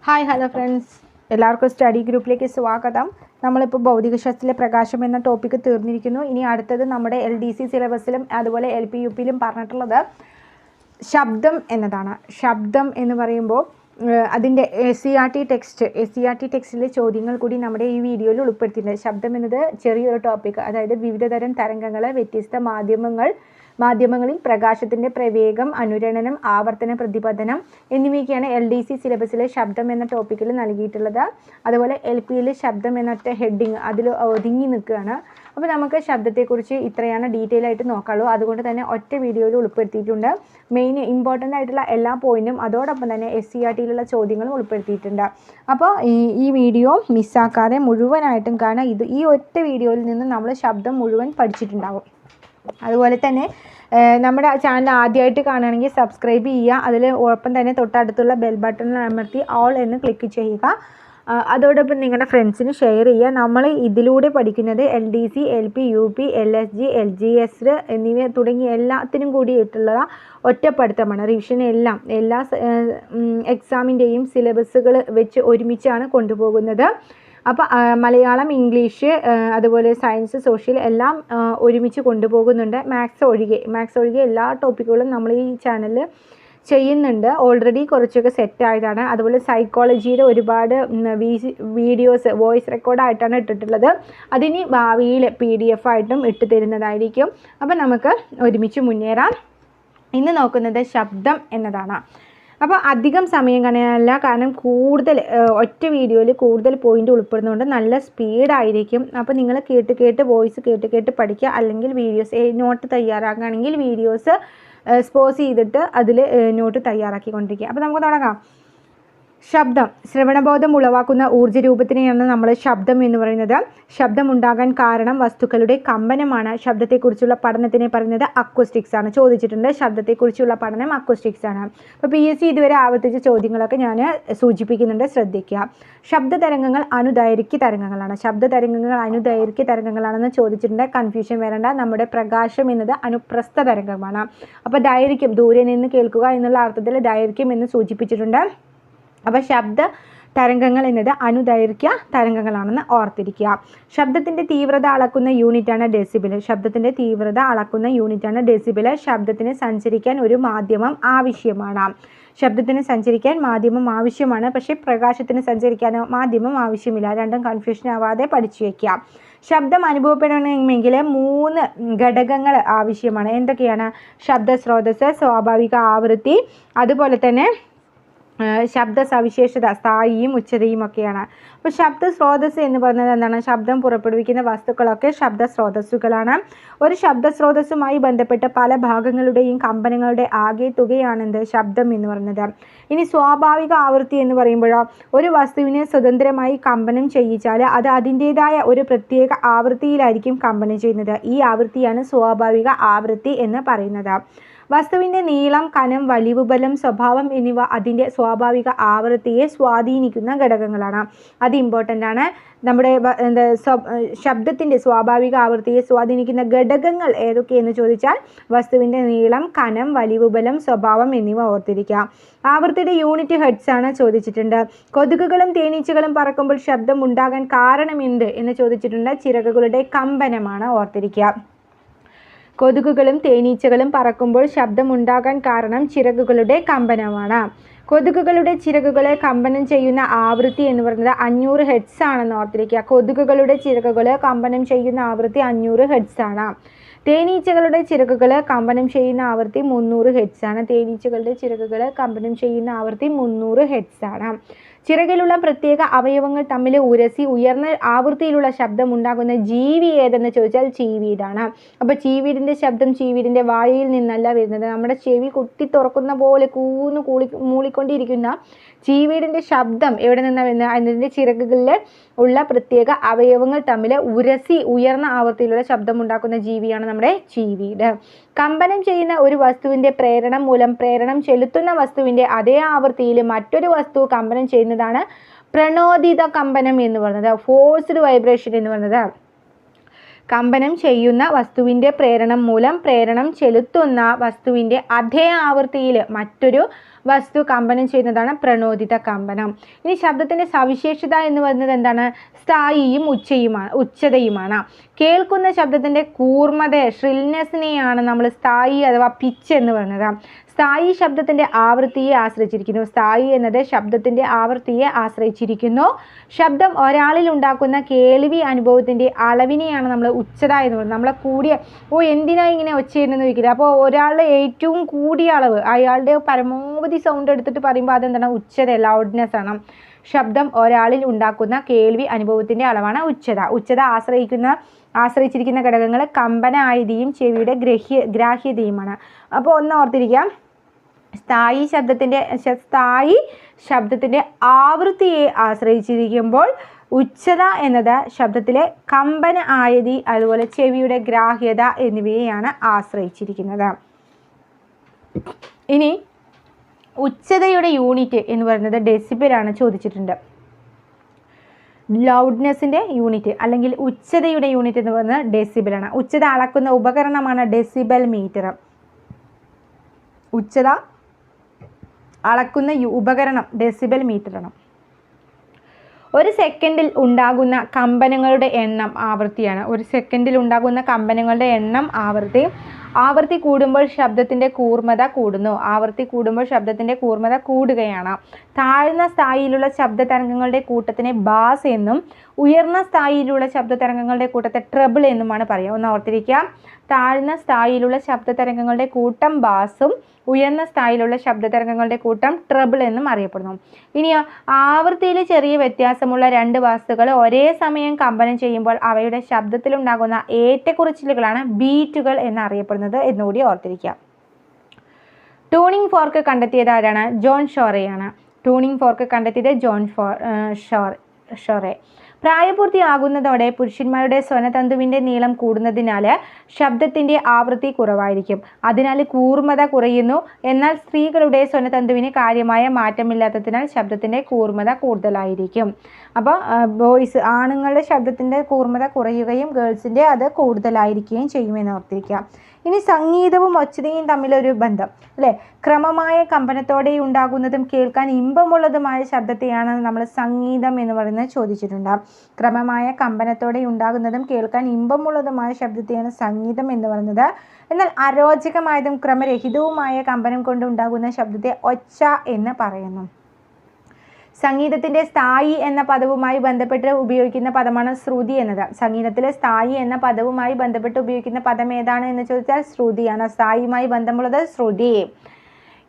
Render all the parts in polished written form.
Hi hello friends, എല്ലാവർക്കും study ഗ്രൂപ്പിലേക്ക് സ്വാഗതം. നമ്മളിപ്പോൾ ഭൗതികശാസ്ത്രത്തിലെ പ്രകാശം എന്ന ടോപ്പിക്ക് തീർന്നിരിക്കുന്നു. ഇനി അടുത്തത് നമ്മുടെ LDC സിലബസിലും അതുപോലെ LP UPയിലും പറഞ്ഞിട്ടുള്ളത് ശബ്ദം എന്നതാണ്. ശബ്ദം എന്ന് പറയുമ്പോൾ അതിൻ്റെ SCERT ടെക്സ്റ്റിലെ ചോദ്യങ്ങൾ കൂടി നമ്മുടെ ഈ വീഡിയോയിൽ ഉൾപ്പെടുത്തിയിട്ടുണ്ട്. ശബ്ദം എന്നത് ചെറിയൊരു ടോപ്പിക്, അതായത് വിവിധതരം തരംഗങ്ങൾ, വ്യത്യസ്ത മാധ്യമങ്ങളിൽ പ്രകാശത്തിൻ്റെ പ്രവേഗം, അനുരണനം, ആവർത്തന പ്രതിപതനം എന്നിവയൊക്കെയാണ് LDC സിലബസിലെ ശബ്ദം എന്ന ടോപ്പിക്കിൽ നൽകിയിട്ടുള്ളത്. അതുപോലെ LPയിൽ ശബ്ദം എന്നൊറ്റ ഹെഡിങ് അതിൽ ഒതുങ്ങി നിൽക്കുകയാണ്. അപ്പോൾ നമുക്ക് ശബ്ദത്തെക്കുറിച്ച് ഇത്രയാണ് ഡീറ്റെയിൽ ആയിട്ട് നോക്കാനുള്ളൂ. അതുകൊണ്ട് തന്നെ ഒറ്റ വീഡിയോയിൽ ഉൾപ്പെടുത്തിയിട്ടുണ്ട്. മെയിൻ ഇമ്പോർട്ടൻ്റ് ആയിട്ടുള്ള എല്ലാ പോയിൻറ്റും അതോടൊപ്പം തന്നെ SCERTയിലുള്ള ചോദ്യങ്ങളും ഉൾപ്പെടുത്തിയിട്ടുണ്ട്. അപ്പോൾ ഈ വീഡിയോ മിസ്സാക്കാതെ മുഴുവനായിട്ടും കാണാം. ഈ ഒറ്റ വീഡിയോയിൽ നിന്ന് നമ്മൾ ശബ്ദം മുഴുവൻ പഠിച്ചിട്ടുണ്ടാവും. അതുപോലെ തന്നെ നമ്മുടെ ചാനൽ ആദ്യമായിട്ട് കാണുകയാണെങ്കിൽ സബ്സ്ക്രൈബ് ചെയ്യുക. അതിൽ ഒപ്പം തന്നെ തൊട്ടടുത്തുള്ള ബെൽ ബട്ടൺ അമർത്തി ഓൾ എന്ന് ക്ലിക്ക് ചെയ്യുക. അതോടൊപ്പം നിങ്ങളുടെ ഫ്രണ്ട്സിന് ഷെയർ ചെയ്യുക. നമ്മൾ ഇതിലൂടെ പഠിക്കുന്നത് LDC, LP, UP, LSG, LGS എന്നിവ തുടങ്ങി എല്ലാത്തിനും കൂടിയിട്ടുള്ള ഒറ്റപ്പെടുത്തമാണ്. റിവിഷൻ എല്ലാ എക്സാമിൻ്റെയും സിലബസുകൾ വെച്ച് ഒരുമിച്ചാണ് കൊണ്ടുപോകുന്നത്. അപ്പോൾ മലയാളം, ഇംഗ്ലീഷ്, അതുപോലെ സയൻസ്, സോഷ്യൽ എല്ലാം ഒരുമിച്ച് കൊണ്ടുപോകുന്നുണ്ട്. മാത്സ് ഒഴികെ എല്ലാ ടോപ്പിക്കുകളും നമ്മൾ ഈ ചാനലിൽ ചെയ്യുന്നുണ്ട്. ഓൾറെഡി കുറച്ചൊക്കെ സെറ്റായതാണ്. അതുപോലെ സൈക്കോളജിയുടെ ഒരുപാട് വീഡിയോസ് വോയിസ് റെക്കോർഡായിട്ടാണ് ഇട്ടിട്ടുള്ളത്. അതിന് ഭാവിയിൽ PDF ആയിട്ടും ഇട്ട് തരുന്നതായിരിക്കും. അപ്പോൾ നമുക്ക് ഒരുമിച്ച് മുന്നേറാം. ഇന്ന് നോക്കുന്നത് ശബ്ദം എന്നതാണ്. അപ്പോൾ അധികം സമയം കളയാനല്ല, കാരണം കൂടുതൽ ഒറ്റ വീഡിയോയിൽ കൂടുതൽ പോയിൻ്റ് ഉൾപ്പെടുന്നതുകൊണ്ട് നല്ല സ്പീഡായിരിക്കും. അപ്പോൾ നിങ്ങൾ കേട്ട് വോയിസ് കേട്ട് പഠിക്കുക. അല്ലെങ്കിൽ വീഡിയോസ് നോട്ട് തയ്യാറാക്കുകയാണെങ്കിൽ വീഡിയോസ് സ്പോസ് ചെയ്തിട്ട് അതിൽ നോട്ട് തയ്യാറാക്കിക്കൊണ്ടിരിക്കുക. അപ്പോൾ നമുക്ക് തുടങ്ങാം. ശബ്ദം ശ്രവണബോധം ഉളവാക്കുന്ന ഊർജ്ജ രൂപത്തിനെയാണ് നമ്മൾ ശബ്ദം എന്ന് പറയുന്നത്. ശബ്ദമുണ്ടാകാൻ കാരണം വസ്തുക്കളുടെ കമ്പനമാണ്. ശബ്ദത്തെക്കുറിച്ചുള്ള പഠനത്തിനെ പറയുന്നത് അക്വസ്റ്റിക്സ് ആണ്. ചോദിച്ചിട്ടുണ്ട്, ശബ്ദത്തെക്കുറിച്ചുള്ള പഠനം അക്വസ്റ്റിക്സ് ആണ്. അപ്പോൾ PSC ഇതുവരെ ആവർത്തിച്ച ചോദ്യങ്ങളൊക്കെ ഞാൻ സൂചിപ്പിക്കുന്നുണ്ട്, ശ്രദ്ധിക്കുക. ശബ്ദതരംഗങ്ങൾ അനുദൈർഘ്യ തരംഗങ്ങളാണ്. ശബ്ദതരംഗങ്ങൾ അനുദൈർഘ്യ തരംഗങ്ങളാണെന്ന് ചോദിച്ചിട്ടുണ്ട്. കൺഫ്യൂഷൻ വരേണ്ട. നമ്മുടെ പ്രകാശം എന്നത് അനുപ്രസ്ഥ തരംഗമാണ്. അപ്പോൾ ദൈർഘ്യം, ദൂരെ നിന്ന് കേൾക്കുക എന്നുള്ള അർത്ഥത്തിൽ ദൈർഘ്യം എന്ന് സൂചിപ്പിച്ചിട്ടുണ്ട്. അപ്പോൾ ശബ്ദ തരംഗങ്ങൾ എന്നത് അനുദൈർഘ്യ തരംഗങ്ങളാണെന്ന് ഓർത്തിരിക്കുക. ശബ്ദത്തിൻ്റെ തീവ്രത അളക്കുന്ന യൂണിറ്റാണ് ഡെസിബിൾ. ശബ്ദത്തിൻ്റെ തീവ്രത അളക്കുന്ന യൂണിറ്റാണ് ഡെസിബിൾ. ശബ്ദത്തിന് സഞ്ചരിക്കാൻ ഒരു മാധ്യമം ആവശ്യമാണ്. ശബ്ദത്തിന് സഞ്ചരിക്കാൻ മാധ്യമം ആവശ്യമാണ്, പക്ഷേ പ്രകാശത്തിന് സഞ്ചരിക്കാൻ മാധ്യമം ആവശ്യമില്ല. രണ്ടും കൺഫ്യൂഷൻ ആവാതെ പഠിച്ചു വയ്ക്കുക. ശബ്ദം അനുഭവപ്പെടണമെങ്കിൽ 3 ഘടകങ്ങൾ ആവശ്യമാണ്. എന്തൊക്കെയാണ്? ശബ്ദ സ്രോതസ്സ്, സ്വാഭാവിക ആവൃത്തി, അതുപോലെ തന്നെ ശബ്ദ സവിശേഷത, സ്ഥായിയും ഉച്ചതയും ഒക്കെയാണ്. അപ്പോൾ ശബ്ദ സ്രോതസ്സ് എന്ന് പറയുന്നത് എന്താണ്? ശബ്ദം പുറപ്പെടുവിക്കുന്ന വസ്തുക്കളൊക്കെ ശബ്ദ സ്രോതസ്സുകളാണ്. ഒരു ശബ്ദ സ്രോതസ്സുമായി ബന്ധപ്പെട്ട പല ഭാഗങ്ങളുടെയും കമ്പനങ്ങളുടെ ആകെ തുകയാണെന്ത്? ശബ്ദം എന്ന് പറയുന്നത്. ഇനി സ്വാഭാവിക ആവൃത്തി എന്ന് പറയുമ്പോഴോ, ഒരു വസ്തുവിനെ സ്വതന്ത്രമായി കമ്പനം ചെയ്യിച്ചാൽ അത് അതിൻ്റേതായ ഒരു പ്രത്യേക ആവൃത്തിയിലായിരിക്കും കമ്പനം ചെയ്യുന്നത്. ഈ ആവൃത്തിയാണ് സ്വാഭാവിക ആവൃത്തി എന്ന് പറയുന്നത്. വസ്തുവിൻ്റെ നീളം, കനം, വലിവ്, ബലം, സ്വഭാവം എന്നിവ അതിൻ്റെ സ്വാഭാവിക ആവൃത്തിയെ സ്വാധീനിക്കുന്ന ഘടകങ്ങളാണ്. അത് ഇമ്പോർട്ടൻ്റ് ആണ്. നമ്മുടെ ശബ്ദത്തിൻ്റെ സ്വാഭാവിക ആവൃത്തിയെ സ്വാധീനിക്കുന്ന ഘടകങ്ങൾ ഏതൊക്കെയെന്ന് ചോദിച്ചാൽ വസ്തുവിൻ്റെ നീളം, കനം, വലിവ്, ബലം, സ്വഭാവം എന്നിവ ഓർത്തിരിക്കുക. ആവൃത്തിയുടെ യൂണിറ്റ് ഹെർട്സ് ആണ് ചോദിച്ചിട്ടുണ്ട്. കൊതുകുകളും തേനീച്ചകളും പറക്കുമ്പോൾ ശബ്ദം ഉണ്ടാകാൻ കാരണം എന്ത് എന്ന് ചോദിച്ചിട്ടുണ്ട്. ചിറകുകളുടെ കമ്പനമാണ്, ഓർത്തിരിക്കുക. കൊതുകുകളും തേനീച്ചകളും പറക്കുമ്പോൾ ശബ്ദമുണ്ടാകാൻ കാരണം ചിറകുകളുടെ കമ്പനമാണ്. കൊതുകുകളുടെ ചിറകുകളെ കമ്പനം ചെയ്യുന്ന ആവൃത്തി എന്ന് പറയുന്നത് 500 ഹെർട്സ് ആണെന്ന് ഓർത്തിരിക്കുക. കൊതുകുകളുടെ ചിറകുകൾ കമ്പനം ചെയ്യുന്ന ആവൃത്തി 500 ഹെർട്സ് ആണ്. തേനീച്ചകളുടെ ചിറകുകൾ കമ്പനം ചെയ്യുന്ന ആവൃത്തി 300 ഹെർട്സ് ആണ്. തേനീച്ചകളുടെ ചിറകുകൾ കമ്പനം ചെയ്യുന്ന ആവൃത്തി 300 ഹെർട്സ് ആണ്. ചിറകിലുള്ള പ്രത്യേക അവയവങ്ങൾ തമ്മിൽ ഉരസി ഉയർന്ന ആവൃത്തിയിലുള്ള ശബ്ദം ഉണ്ടാകുന്ന ജീവി ഏതെന്ന് ചോദിച്ചാൽ ചീവീടാണ്. അപ്പോൾ ചീവീടിൻ്റെ ശബ്ദം ചീവീടിൻ്റെ വായയിൽ നിന്നല്ല വരുന്നത്. നമ്മുടെ ചെവി കുത്തി തുറക്കുന്ന പോലെ മൂളിക്കൊണ്ടിരിക്കുന്ന ചീവീടിൻ്റെ ശബ്ദം എവിടെ നിന്നാണ് വരുന്നത്? അതിൻ്റെ ചിറകുകളിൽ ഉള്ള പ്രത്യേക അവയവങ്ങൾ തമ്മിൽ ഉരസി ഉയർന്ന ആവൃത്തിയിലുള്ള ശബ്ദം ഉണ്ടാക്കുന്ന ജീവിയാണ് നമ്മുടെ ചീവീട്. കമ്പനം ചെയ്യുന്ന ഒരു വസ്തുവിൻ്റെ പ്രേരണം മൂലം പ്രേരണം ചെലുത്തുന്ന വസ്തുവിൻ്റെ അതേ ആവൃത്തിയിൽ മറ്റൊരു വസ്തു കമ്പനം ചെയ്യുന്നതാണ് പ്രണോദിത കമ്പനം എന്ന് പറയുന്നത്. ഫോഴ്സ്ഡ് വൈബ്രേഷൻ എന്ന് പറയുന്നത് കമ്പനം ചെയ്യുന്ന വസ്തുവിൻ്റെ പ്രേരണം മൂലം പ്രേരണം ചെലുത്തുന്ന വസ്തുവിൻ്റെ അതേ ആവൃത്തിയിൽ മറ്റൊരു വസ്തു കമ്പനം ചെയ്യുന്നതാണ് പ്രണോദിത കമ്പനം. ഇനി ശബ്ദത്തിൻ്റെ സവിശേഷത എന്ന് പറയുന്നത് എന്താണ്? സ്ഥായിയും ഉച്ചതയുമാണ്. കേൾക്കുന്ന ശബ്ദത്തിൻ്റെ കൂർമ്മത ഷ്രിൽനെസ്സിനെയാണ് നമ്മൾ സ്ഥായി അഥവാ പിച്ച് എന്ന് പറയുന്നത്. സ്ഥായി ശബ്ദത്തിൻ്റെ ആവൃത്തിയെ ആശ്രയിച്ചിരിക്കുന്നു. സ്ഥായി എന്നത് ശബ്ദത്തിൻ്റെ ആവൃത്തിയെ ആശ്രയിച്ചിരിക്കുന്നു. ശബ്ദം ഒരാളിൽ ഉണ്ടാക്കുന്ന കേൾവി അനുഭവത്തിൻ്റെ അളവിനെയാണ് നമ്മൾ ഉച്ചത എന്ന് പറയുന്നത്. നമ്മളെ കൂടിയ എന്തിനാ ഇങ്ങനെ ഒച്ചയിടുന്നെന്ന് ചോദിക്കില്ല. അപ്പോൾ ഒരാളുടെ ഏറ്റവും കൂടിയ അളവ്, അയാളുടെ പരമാവധി സൗണ്ട് എടുത്തിട്ട് പറയുമ്പോൾ അതെന്താണ്? ഉച്ചത, ലൗഡ്നെസ് ആണ്. ശബ്ദം ഒരാളിൽ ഉണ്ടാക്കുന്ന കേൾവി അനുഭവത്തിൻ്റെ അളവാണ് ഉച്ചത. ഉച്ചത ആശ്രയിച്ചിരിക്കുന്ന ഘടകങ്ങൾ കമ്പന ആയതിയും ചെവിയുടെ ഗ്രാഹ്യതയുമാണ്. അപ്പോൾ ഒന്ന് ഓർത്തിരിക്കാം, സ്ഥായി ശബ്ദത്തിൻ്റെ ആവൃത്തിയെ ആശ്രയിച്ചിരിക്കുമ്പോൾ ഉച്ചത എന്നത് ശബ്ദത്തിലെ കമ്പന ആയതി അതുപോലെ ചെവിയുടെ ഗ്രാഹ്യത എന്നിവയെയാണ് ആശ്രയിച്ചിരിക്കുന്നത്. ഇനി ഉച്ചതയുടെ യൂണിറ്റ് എന്ന് പറയുന്നത് ഡെസിബിളാണ് ചോദിച്ചിട്ടുണ്ട്. ലൗഡ്നെസ്സിൻ്റെ യൂണിറ്റ് അല്ലെങ്കിൽ ഉച്ചതയുടെ യൂണിറ്റ് എന്ന് പറയുന്നത് ഡെസിബിളാണ്. ഉച്ചത അളക്കുന്ന ഉപകരണമാണ് ഡെസിബൽ മീറ്റർ. ഉച്ചത അളക്കുന്ന ഉപകരണം ഡെസിബൽ മീറ്ററാണ്. ഒരു സെക്കൻഡിൽ ഉണ്ടാകുന്ന കമ്പനങ്ങളുടെ എണ്ണം ആവൃത്തിയാണ്. ഒരു സെക്കൻഡിൽ ഉണ്ടാകുന്ന കമ്പനങ്ങളുടെ എണ്ണം ആവൃത്തി കൂടുമ്പോൾ ശബ്ദത്തിൻ്റെ കൂർമ്മത കൂടുന്നു. ആവൃത്തി കൂടുമ്പോൾ ശബ്ദത്തിൻ്റെ കൂർമ്മത കൂടുകയാണ്. താഴ്ന്ന സ്ഥായിലുള്ള ശബ്ദ തരംഗങ്ങളുടെ കൂട്ടത്തിനെ ബാസ് എന്നും ഉയർന്ന സ്ഥായിലുള്ള ശബ്ദ തരംഗങ്ങളുടെ കൂട്ടത്തെ ട്രബിൾ എന്നുമാണ് പറയുക. ഒന്ന് ഓർത്തിരിക്കുക, താഴ്ന്ന സ്ഥായിലുള്ള ശബ്ദ തരംഗങ്ങളുടെ കൂട്ടം ബാസും ഉയർന്ന സ്ഥായിലുള്ള ശബ്ദ തരംഗങ്ങളുടെ കൂട്ടം ട്രബിൾ എന്നും അറിയപ്പെടുന്നു. ഇനിയോ, ആവൃത്തിയിൽ ചെറിയ വ്യത്യാസമുള്ള രണ്ട് വസ്തുക്കൾ ഒരേ സമയം കമ്പനം ചെയ്യുമ്പോൾ അവയുടെ ശബ്ദത്തിലുണ്ടാകുന്ന ഏറ്റക്കുറച്ചിലുകളാണ് ബീറ്റുകൾ എന്നറിയപ്പെടുന്നത് എന്നുകൂടി ഓർത്തിരിക്കാം. ട്യൂണിംഗ് ഫോർക്ക് കണ്ടെത്തിയത് ആരാണ്? ജോൺ ഷോറെയാണ്. ട്യൂണിംഗ് ഫോർക്ക് കണ്ടെത്തിയത് ജോൺ ഷോറെ. പ്രായപൂർത്തിയാകുന്നതോടെ പുരുഷന്മാരുടെ സ്വനതന്തുവിൻ്റെ നീളം കൂടുന്നതിനാൽ ശബ്ദത്തിൻ്റെ ആവൃത്തി കുറവായിരിക്കും. അതിനാൽ കൂർമ്മത കുറയുന്നു. എന്നാൽ സ്ത്രീകളുടെ സ്വനതന്തുവിന് കാര്യമായ മാറ്റമില്ലാത്തതിനാൽ ശബ്ദത്തിൻ്റെ കൂർമ്മത കൂടുതലായിരിക്കും. അപ്പോൾ ആണുങ്ങളുടെ ശബ്ദത്തിൻ്റെ കൂർമ്മത കുറയുകയും ഗേൾസിൻ്റെ അത് കൂടുതലായിരിക്കുകയും ചെയ്യുമെന്ന് ഓർത്തിരിക്കുക. ഇനി സംഗീതവും ഒച്ചതയും തമ്മിലൊരു ബന്ധം അല്ലേ? ക്രമമായ കമ്പനത്തോടെ ഉണ്ടാകുന്നതും കേൾക്കാൻ ഇമ്പമുള്ളതുമായ ശബ്ദത്തെയാണ് നമ്മൾ സംഗീതം എന്ന് പറയുന്നത് ചോദിച്ചിട്ടുണ്ട്. ക്രമമായ കമ്പനത്തോടെ ഉണ്ടാകുന്നതും കേൾക്കാൻ ഇമ്പമുള്ളതുമായ ശബ്ദത്തെയാണ് സംഗീതം എന്ന് പറയുന്നത്. എന്നാൽ അരോചകമായതും ക്രമരഹിതവുമായ കമ്പനം കൊണ്ട് ഉണ്ടാകുന്ന ശബ്ദത്തെ ഒച്ച എന്ന് പറയുന്നു. സംഗീതത്തിൻ്റെ സ്ഥായി എന്ന പദവുമായി ബന്ധപ്പെട്ട് ഉപയോഗിക്കുന്ന പദമാണ് ശ്രുതി എന്നത്. സംഗീതത്തിലെ സ്ഥായി എന്ന പദവുമായി ബന്ധപ്പെട്ട് ഉപയോഗിക്കുന്ന പദം ഏതാണ് എന്ന് ചോദിച്ചാൽ ശ്രുതിയാണ്. സ്ഥായിയുമായി ബന്ധമുള്ളത് ശ്രുതി.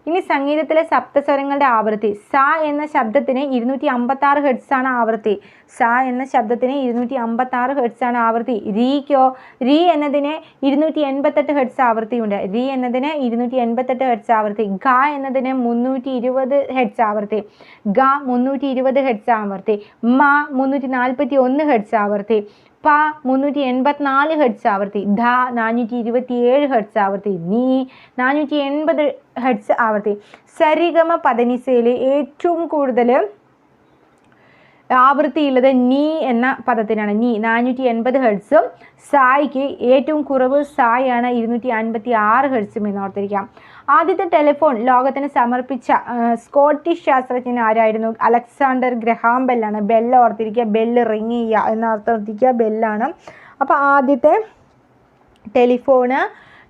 ഇനി സംഗീതത്തിലെ സപ്തസ്വരങ്ങളുടെ ആവൃത്തി. സ എന്ന ശബ്ദത്തിന് 256 ഹെർട്സ് ആണ് ആവൃത്തി. സ എന്ന ശബ്ദത്തിന് 256 ഹെർട്സ് ആണ് ആവൃത്തി. രീ എന്നതിന് 288 ഹെർട്സ് ആവൃത്തിയുണ്ട്. രീ എന്നതിന് 288 ഹെർട്സ് ആവൃത്തി. ഗ എന്നതിന് 320 ഹെർട്സ് ആവൃത്തി. ഗ 320 ഹെർട്സ് ആവൃത്തി. മ 341 ഹെർട്സ് ആവൃത്തി. പ 384 ഹെർട്സ് ആവൃത്തി. ധ 427 ഹെർട്സ് ആവൃത്തി. നീ 480 ഹെർട്സ് ആവൃത്തി. സരിഗമ പദനിസയിൽ ഏറ്റവും കൂടുതൽ ആവൃത്തിയുള്ളത് നീ എന്ന പദത്തിനാണ്. നീ 480 ഹെർട്സും സായിക്ക് ഏറ്റവും കുറവ് സായാണ് 256 ഹെർട്സും എന്ന് ഓർത്തിരിക്കാം. ആദ്യത്തെ ടെലിഫോൺ ലോകത്തിന് സമർപ്പിച്ച സ്കോട്ടിഷ് ശാസ്ത്രജ്ഞൻ ആരായിരുന്നു? അലക്സാണ്ടർ ഗ്രഹാം ബെല്ലാണ്. ബെല്ല് ഓർത്തിരിക്കുക, ബെല്ല് റിങ് ചെയ്യുക എന്നോർത്തിരിക്കുക, ബെല്ലാണ്. അപ്പോൾ ആദ്യത്തെ ടെലിഫോണ്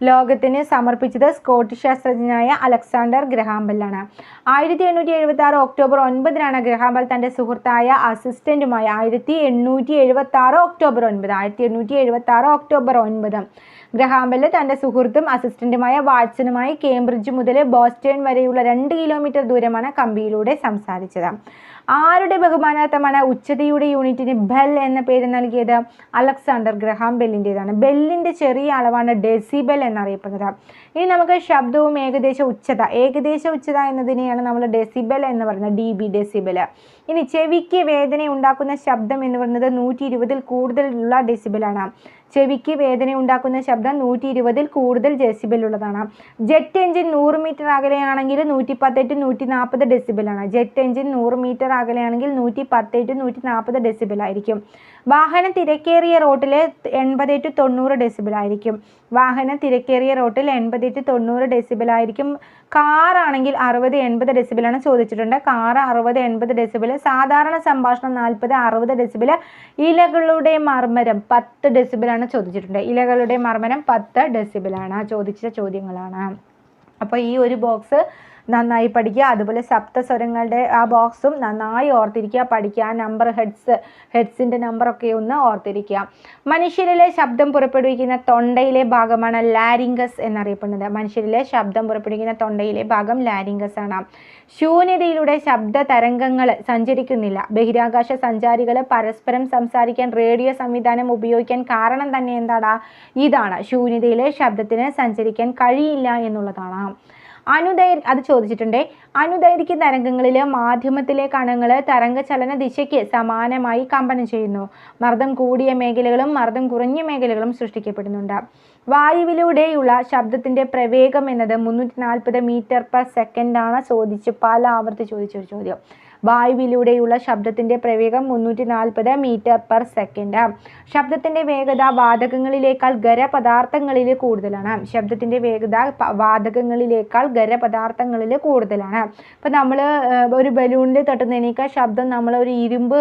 ലോകത്തിന് സമർപ്പിച്ചത് സ്കോട്ടിഷ് ശാസ്ത്രജ്ഞനായ അലക്സാണ്ടർ ഗ്രഹാം ബെല്ലാണ്. 1876 ഒക്ടോബർ 9 ഗ്രഹാം ബെൽ തൻ്റെ സുഹൃത്തായ അസിസ്റ്റൻറ്റുമായ 1876 ഒക്ടോബർ 9 ഗ്രഹാം ബെല്ല് തൻ്റെ സുഹൃത്തും അസിസ്റ്റൻറ്റുമായ വാട്സണുമായി കേംബ്രിഡ്ജ് മുതൽ ബോസ്റ്റൺ വരെയുള്ള 2 കിലോമീറ്റർ ദൂരമാണ് കമ്പിയിലൂടെ സംസാരിച്ചത്. ആരുടെ ബഹുമാനാർത്ഥമാണ് ഉച്ചതയുടെ യൂണിറ്റിന് ബെൽ എന്ന പേര് നൽകിയത്? Alexander Graham ബെല്ലിൻ്റെതാണ്. ബെല്ലിൻ്റെ ചെറിയ അളവാണ് ഡെസിബൽ എന്നറിയപ്പെടുന്നത്. ഇനി നമുക്ക് ശബ്ദവും ഏകദേശ ഉച്ചത എന്നതിനെയാണ് നമ്മൾ ഡെസിബൽ എന്ന് പറയുന്നത്, DB ഡെസിബൽ. ഇനി ചെവിക്ക് വേദന ഉണ്ടാക്കുന്ന ശബ്ദം എന്ന് പറയുന്നത് 120 കൂടുതലുള്ള ഡെസിബലാണ്. ചെവിക്ക് വേദന ഉണ്ടാക്കുന്ന ശബ്ദം 120 കൂടുതൽ ഡെസിബൽ ഉള്ളതാണ്. ജെറ്റ് എഞ്ചിൻ 100 മീറ്റർ അകലെയാണെങ്കിൽ 118 140 ഡെസിബലാണ്. ജെറ്റ് എഞ്ചിൻ 100 മീറ്റർ അകലെയാണെങ്കിൽ 118 140 ഡെസിബൽ ആയിരിക്കും. വാഹനം തിരക്കേറിയ റോട്ടിൽ 80 to 90 ഡെസിബിൾ ആയിരിക്കും. വാഹനം തിരക്കേറിയ റോട്ടിൽ 80 to 90 ഡെസിബിൾ ആയിരിക്കും. കാറാണെങ്കിൽ 60-80 ഡെസിബിളാണ് ചോദിച്ചിട്ടുണ്ട്. Car 60-80 decibel. സാധാരണ സംഭാഷണം 40-60 ഡെസിബിൾ. ഇലകളുടെ മർമ്മരം 10 ഡെസിബിളാണ് ചോദിച്ചിട്ടുണ്ട്. ഇലകളുടെ മർമ്മരം 10 ഡെസിബിളാണ് ചോദിച്ച ചോദ്യങ്ങളാണ്. അപ്പോൾ ഈ ഒരു ബോക്സ് നന്നായി പഠിക്കുക. അതുപോലെ സപ്തസ്വരങ്ങളുടെ ആ ബോക്സും നന്നായി ഓർത്തിരിക്കുക, പഠിക്കുക. ആ നമ്പർ ഹെഡ്സിൻ്റെ നമ്പറൊക്കെ ഒന്ന് ഓർത്തിരിക്കുക. മനുഷ്യരിലെ ശബ്ദം പുറപ്പെടുവിക്കുന്ന തൊണ്ടയിലെ ഭാഗമാണ് ലാരിംഗസ് എന്നറിയപ്പെടുന്നത്. മനുഷ്യരിലെ ശബ്ദം പുറപ്പെടുവിക്കുന്ന തൊണ്ടയിലെ ഭാഗം ലാരിംഗസ് ആണ്. ശൂന്യതയിലൂടെ ശബ്ദ തരംഗങ്ങൾ സഞ്ചരിക്കുന്നില്ല. ബഹിരാകാശ സഞ്ചാരികൾ പരസ്പരം സംസാരിക്കാൻ റേഡിയോ സംവിധാനം ഉപയോഗിക്കാൻ കാരണം തന്നെ എന്താണ്? ഇതാണ്, ശൂന്യതയിലെ ശബ്ദത്തിന് സഞ്ചരിക്കാൻ കഴിയില്ല എന്നുള്ളതാണ്. അത് ചോദിച്ചിട്ടുണ്ട്. അനുദൈർഘ്യ തരംഗങ്ങളിൽ മാധ്യമത്തിലെ കണങ്ങൾ തരംഗചലന ദിശയ്ക്ക് സമാനമായി കമ്പനം ചെയ്യുന്നു. മർദ്ദം കൂടിയ മേഖലകളും മർദ്ദം കുറഞ്ഞ മേഖലകളും സൃഷ്ടിക്കപ്പെടുന്നുണ്ട്. വായുവിലൂടെയുള്ള ശബ്ദത്തിൻ്റെ പ്രവേഗം എന്നത് 340 മീറ്റർ/സെക്കൻഡ് ആണ്. പല ആവർത്തി ചോദിച്ചൊരു ചോദ്യം. വായുവിലൂടെയുള്ള ശബ്ദത്തിൻ്റെ പ്രവേഗം 340 മീറ്റർ/സെക്കൻഡ്. ശബ്ദത്തിൻ്റെ വേഗത വാതകങ്ങളിലേക്കാൾ ഖരപദാർത്ഥങ്ങളിൽ കൂടുതലാണ്. ശബ്ദത്തിൻ്റെ വേഗത വാതകങ്ങളിലേക്കാൾ ഖരപദാർത്ഥങ്ങളിൽ കൂടുതലാണ്. ഇപ്പം നമ്മൾ ഒരു ബലൂണിൽ തട്ടുന്നതിനേക്കാൾ ശബ്ദം നമ്മൾ ഒരു ഇരുമ്പ്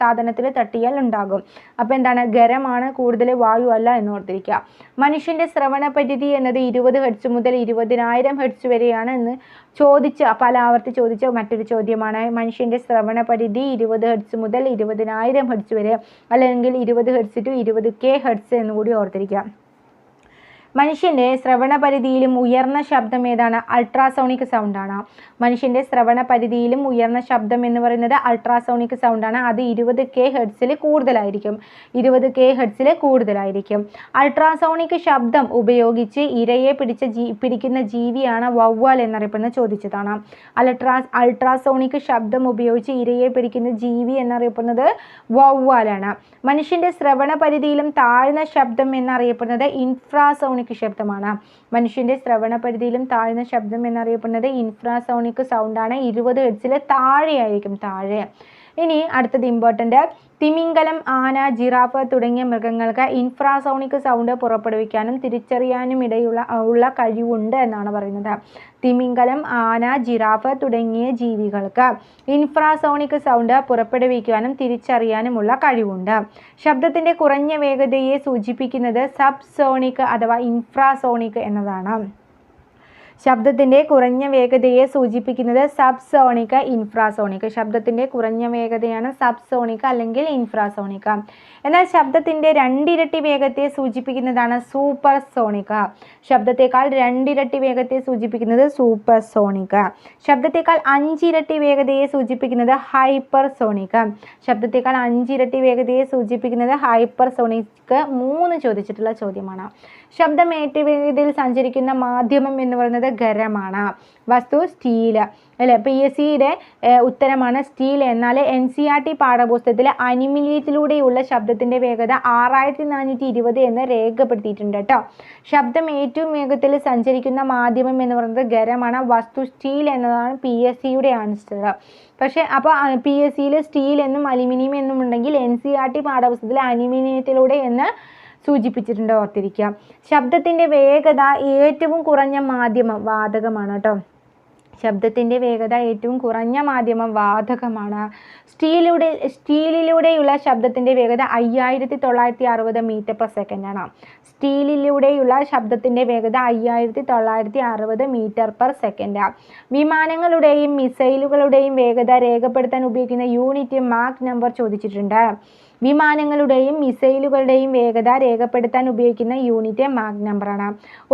സാധനത്തിൽ തട്ടിയാൽ ഉണ്ടാകും. അപ്പോൾ എന്താണ്? ഖരമാണ് കൂടുതൽ, വായു അല്ല എന്ന് ഓർത്തിരിക്കുക. മനുഷ്യൻ്റെ ശ്രവണ പരിധി എന്നത് 20 ഹെർട്സ് മുതൽ 20,000 ഹെർട്സ് വരെയാണ് എന്ന് പല ആവർത്തി ചോദിച്ച മറ്റൊരു ചോദ്യമാണ്. മനുഷ്യൻ്റെ ശ്രവണ പരിധി 20 ഹെർട്സ് മുതൽ 20,000 ഹെർട്സ് വരെ, അല്ലെങ്കിൽ 20 ഹെർട്സ് to 20K ഹെർട്സ് എന്നുകൂടി ഓർത്തിരിക്കുക. മനുഷ്യൻ്റെ ശ്രവണ പരിധിയിലും ഉയർന്ന ശബ്ദം ഏതാണ്? അൾട്രാസോണിക് സൗണ്ടാണ്. മനുഷ്യൻ്റെ ശ്രവണ പരിധിയിലും ഉയർന്ന ശബ്ദം എന്ന് പറയുന്നത് അൾട്രാസോണിക് സൗണ്ടാണ്. അത് 20K ഹെർട്സിൽ കൂടുതലായിരിക്കും. 20K ഹെർട്സിൽ കൂടുതലായിരിക്കും. അൾട്രാസോണിക് ശബ്ദം ഉപയോഗിച്ച് ഇരയെ പിടിക്കുന്ന ജീവിയാണ് വവ്വാൽ എന്നറിയപ്പെടുന്ന ചോദിച്ചതാണ്. അൾട്രാസോണിക് ശബ്ദം ഉപയോഗിച്ച് ഇരയെ പിടിക്കുന്ന ജീവി എന്നറിയപ്പെടുന്നത് വവ്വാലാണ്. മനുഷ്യൻ്റെ ശ്രവണ പരിധിയിലും താഴ്ന്ന ശബ്ദം എന്നറിയപ്പെടുന്നത് ഇൻഫ്രാസോണിക് ശബ്ദമാണ്. മനുഷ്യൻ്റെ ശ്രവണ പരിധിയിലും താഴ്ന്ന ശബ്ദം എന്നറിയപ്പെടുന്നത് ഇൻഫ്രാസോണിക് സൗണ്ടാണ്. 20 ഹെർട്സിൽ താഴെയായിരിക്കും, താഴെ. ഇനി അടുത്തത് ഇമ്പോർട്ടൻ്റ്. തിമിംഗലം, ആന, ജിറാഫ് തുടങ്ങിയ മൃഗങ്ങൾക്ക് ഇൻഫ്രാസോണിക് സൗണ്ട് പുറപ്പെടുവിക്കാനും തിരിച്ചറിയാനും ഉള്ള കഴിവുണ്ട് എന്നാണ് പറയുന്നത്. തിമിംഗലം, ആന, ജിറാഫ് തുടങ്ങിയ ജീവികൾക്ക് ഇൻഫ്രാസോണിക് സൗണ്ട് പുറപ്പെടുവിക്കാനും തിരിച്ചറിയാനുമുള്ള കഴിവുണ്ട്. ശബ്ദത്തിൻ്റെ കുറഞ്ഞ വേഗതയെ സൂചിപ്പിക്കുന്നത് സബ് സോണിക് അഥവാ ഇൻഫ്രാസോണിക് എന്നതാണ്. ശബ്ദത്തിൻ്റെ കുറഞ്ഞ വേഗതയെ സൂചിപ്പിക്കുന്നത് സബ് സോണിക്, ഇൻഫ്രാസോണിക്. ശബ്ദത്തിൻ്റെ കുറഞ്ഞ വേഗതയാണ് സബ് സോണിക് അല്ലെങ്കിൽ ഇൻഫ്രാസോണിക്. എന്നാൽ ശബ്ദത്തിൻ്റെ 2 ഇരട്ടി വേഗത്തെ സൂചിപ്പിക്കുന്നതാണ് സൂപ്പർ സോണിക്. ശബ്ദത്തേക്കാൾ 2 ഇരട്ടി വേഗത്തെ സൂചിപ്പിക്കുന്നത് സൂപ്പർ സോണിക്. ശബ്ദത്തേക്കാൾ 5 ഇരട്ടി വേഗതയെ സൂചിപ്പിക്കുന്നത് ഹൈപ്പർ സോണിക്. ശബ്ദത്തേക്കാൾ 5 ഇരട്ടി വേഗതയെ സൂചിപ്പിക്കുന്നത് ഹൈപ്പർ സോണിക്. 3 ചോദിച്ചിട്ടുള്ള ചോദ്യമാണ്. ശബ്ദം ഏറ്റവും വേഗതയിൽ സഞ്ചരിക്കുന്ന മാധ്യമം എന്ന് പറയുന്നത് ഖരമാണ്. വസ്തു സ്റ്റീല് അല്ലേ? PSCയുടെ ഉത്തരമാണ് സ്റ്റീൽ. എന്നാൽ NCERT പാഠപുസ്തകത്തിൽ അനിമിലിയത്തിലൂടെയുള്ള ശബ്ദത്തിൻ്റെ വേഗത 6420 എന്ന് രേഖപ്പെടുത്തിയിട്ടുണ്ട് കേട്ടോ. ശബ്ദം ഏറ്റവും വേഗത്തിൽ സഞ്ചരിക്കുന്ന മാധ്യമം എന്ന് പറയുന്നത് ഖരമാണ്. വസ്തു സ്റ്റീൽ എന്നതാണ് PSCയുടെ ആൻസർ. പക്ഷേ അപ്പോൾ PSCയിൽ സ്റ്റീൽ എന്നും അലുമിനിയം എന്നും ഉണ്ടെങ്കിൽ NCERT പാഠപുസ്തകത്തിൽ അലുമിനിയത്തിലൂടെ എന്ന് സൂചിപ്പിച്ചിട്ടുണ്ട്, ഓർത്തിരിക്കുക. ശബ്ദത്തിൻ്റെ വേഗത ഏറ്റവും കുറഞ്ഞ മാധ്യമം വാതകമാണ് കേട്ടോ. ശബ്ദത്തിൻ്റെ വേഗത ഏറ്റവും കുറഞ്ഞ മാധ്യമം വാതകമാണ്. സ്റ്റീലിലൂടെയുള്ള ശബ്ദത്തിൻ്റെ വേഗത 5960 മീറ്റർ/സെക്കൻഡ് ആണ്. സ്റ്റീലിലൂടെയുള്ള ശബ്ദത്തിൻ്റെ വേഗത 5960 മീറ്റർ/സെക്കൻഡ്. വിമാനങ്ങളുടെയും മിസൈലുകളുടെയും വേഗത രേഖപ്പെടുത്താൻ ഉപയോഗിക്കുന്ന യൂണിറ്റ് മാക് നമ്പർ ചോദിച്ചിട്ടുണ്ട്. വിമാനങ്ങളുടെയും മിസൈലുകളുടെയും വേഗത രേഖപ്പെടുത്താൻ ഉപയോഗിക്കുന്ന യൂണിറ്റ് മാക് നമ്പറാണ്.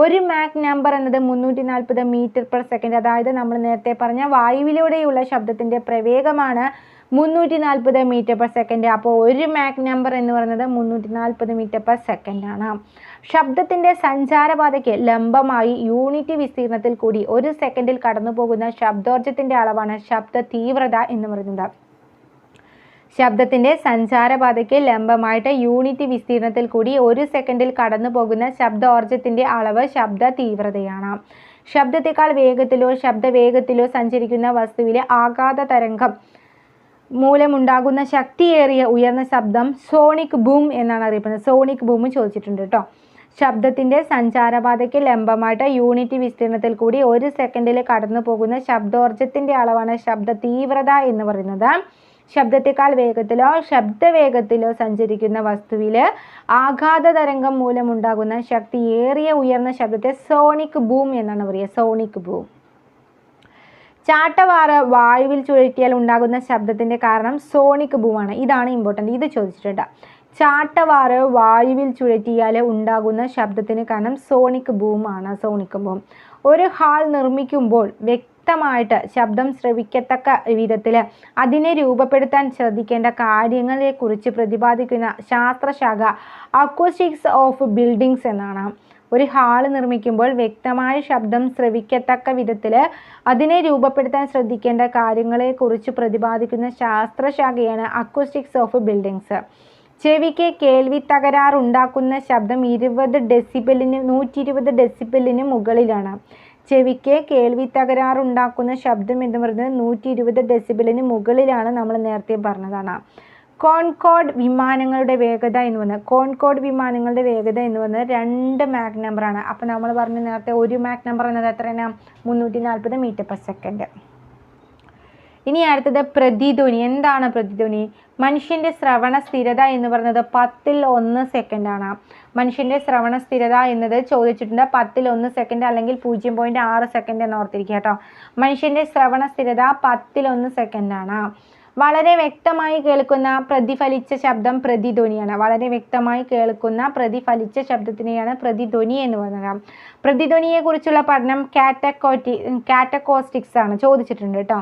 ഒരു മാക് നമ്പർ എന്നത് 340 മീറ്റർ/സെക്കൻഡ്. അതായത് നമ്മൾ നേരത്തെ പറഞ്ഞ വായുവിലൂടെയുള്ള ശബ്ദത്തിൻ്റെ പ്രവേഗമാണ് 340 മീറ്റർ/സെക്കൻഡ്. അപ്പോൾ ഒരു മാക് നമ്പർ എന്ന് പറയുന്നത് 340 മീറ്റർ/സെക്കൻഡ് ആണ്. ശബ്ദത്തിൻ്റെ സഞ്ചാരപാതയ്ക്ക് ലംബമായി യൂണിറ്റ് വിസ്തീർണത്തിൽ കൂടി 1 സെക്കൻഡിൽ കടന്നു പോകുന്ന ശബ്ദോർജ്ജത്തിൻ്റെ അളവാണ് ശബ്ദ തീവ്രത എന്ന് പറയുന്നത്. ശബ്ദത്തിൻ്റെ സഞ്ചാരപാതയ്ക്ക് ലംബമായിട്ട് യൂണിറ്റ് വിസ്തീർണത്തിൽ കൂടി 1 സെക്കൻഡിൽ കടന്നു പോകുന്ന ശബ്ദോർജ്ജത്തിൻ്റെ അളവ് ശബ്ദ തീവ്രതയാണ്. ശബ്ദത്തെക്കാൾ വേഗത്തിലോ ശബ്ദവേഗത്തിലോ സഞ്ചരിക്കുന്ന വസ്തുവിലെ ആഘാത തരംഗം മൂലമുണ്ടാകുന്ന ശക്തിയേറിയ ഉയർന്ന ശബ്ദം സോണിക് ബൂം എന്നാണ് അറിയപ്പെടുന്നത്. സോണിക് ബൂം ചോദിച്ചിട്ടുണ്ട് കേട്ടോ. ശബ്ദത്തിൻ്റെ സഞ്ചാരപാതയ്ക്ക് ലംബമായിട്ട് യൂണിറ്റ് വിസ്തീർണത്തിൽ കൂടി 1 സെക്കൻഡിൽ കടന്നു പോകുന്ന ശബ്ദോർജ്ജത്തിൻ്റെ അളവാണ് ശബ്ദ തീവ്രത എന്ന് പറയുന്നത്. ശബ്ദത്തെക്കാൾ വേഗത്തിലോ ശബ്ദവേഗത്തിലോ സഞ്ചരിക്കുന്ന വസ്തുവിൽ ആഘാത തരംഗം മൂലമുണ്ടാകുന്ന ശക്തിയേറിയ ഉയർന്ന ശബ്ദത്തെ സോണിക് ബൂം എന്നാണ് പറയുക. Sonic boom. ചാട്ടവാറ് വായുവിൽ ചുഴറ്റിയാൽ ഉണ്ടാകുന്ന ശബ്ദത്തിൻ്റെ കാരണം സോണിക് ബൂമാണ്. ഇതാണ് ഇമ്പോർട്ടൻ്റ്. ഇത് ചോദിച്ചിട്ടുണ്ട്. ചാട്ടവാറ് വായുവിൽ ചുഴറ്റിയാൽ ഉണ്ടാകുന്ന ശബ്ദത്തിന് കാരണം സോണിക് ബൂമാണ്. Sonic boom. ഒരു ഹാൾ നിർമ്മിക്കുമ്പോൾ വ്യക്തമായിട്ട് ശബ്ദം ശ്രവിക്കത്തക്ക വിധത്തിൽ അതിനെ രൂപപ്പെടുത്താൻ ശ്രദ്ധിക്കേണ്ട കാര്യങ്ങളെക്കുറിച്ച് പ്രതിപാദിക്കുന്ന ശാസ്ത്രശാഖ അക്കോസ്റ്റിക്സ് ഓഫ് ബിൽഡിങ്സ് എന്നാണ്. ഒരു ഹാൾ നിർമ്മിക്കുമ്പോൾ വ്യക്തമായ ശബ്ദം ശ്രവിക്കത്തക്ക വിധത്തിൽ അതിനെ രൂപപ്പെടുത്താൻ ശ്രദ്ധിക്കേണ്ട കാര്യങ്ങളെക്കുറിച്ച് പ്രതിപാദിക്കുന്ന ശാസ്ത്രശാഖയാണ് അക്കോസ്റ്റിക്സ് ഓഫ് ബിൽഡിങ്സ്. ചെവിക്ക് കേൾവി തകരാറുണ്ടാക്കുന്ന ശബ്ദം 120 ഡെസിബലിന് മുകളിലാണ്. ചെവിക്ക് കേൾവി തകരാറുണ്ടാക്കുന്ന ശബ്ദം എന്ന് പറയുന്നത് 120 ഡെസിബലിന് മുകളിലാണ്. നമ്മൾ നേരത്തെ പറഞ്ഞതാണ്. കോൺകോർഡ് വിമാനങ്ങളുടെ വേഗത എന്ന് പറയുന്നത് 2 മാക് നമ്പറാണ്. അപ്പോൾ നമ്മൾ പറഞ്ഞ നേരത്തെ 1 മാക് നമ്പർ എന്നത് എത്രയാണ്? 340 മീറ്റർ/സെക്കൻഡ്. ഇനി അടുത്തത് പ്രതിധ്വനി. എന്താണ് പ്രതിധ്വനി? മനുഷ്യൻ്റെ ശ്രവണ സ്ഥിരത എന്ന് പറയുന്നത് 1/10 സെക്കൻഡാണ്. മനുഷ്യൻ്റെ ശ്രവണ സ്ഥിരത എന്നത് ചോദിച്ചിട്ടുണ്ട്. 1/10 സെക്കൻഡ് അല്ലെങ്കിൽ 0.6 സെക്കൻഡ് എന്ന് ഓർത്തിരിക്കുക കേട്ടോ. മനുഷ്യൻ്റെ ശ്രവണ സ്ഥിരത 1/10 സെക്കൻഡാണ്. വളരെ വ്യക്തമായി കേൾക്കുന്ന പ്രതിഫലിച്ച ശബ്ദം പ്രതിധ്വനിയാണ്. വളരെ വ്യക്തമായി കേൾക്കുന്ന പ്രതിഫലിച്ച ശബ്ദത്തിനെയാണ് പ്രതിധ്വനി എന്ന് പറയുന്നത്. പ്രതിധ്വനിയെക്കുറിച്ചുള്ള പഠനം കാറ്റക്കോസ്റ്റിക്സ് ആണ്. ചോദിച്ചിട്ടുണ്ട് കേട്ടോ.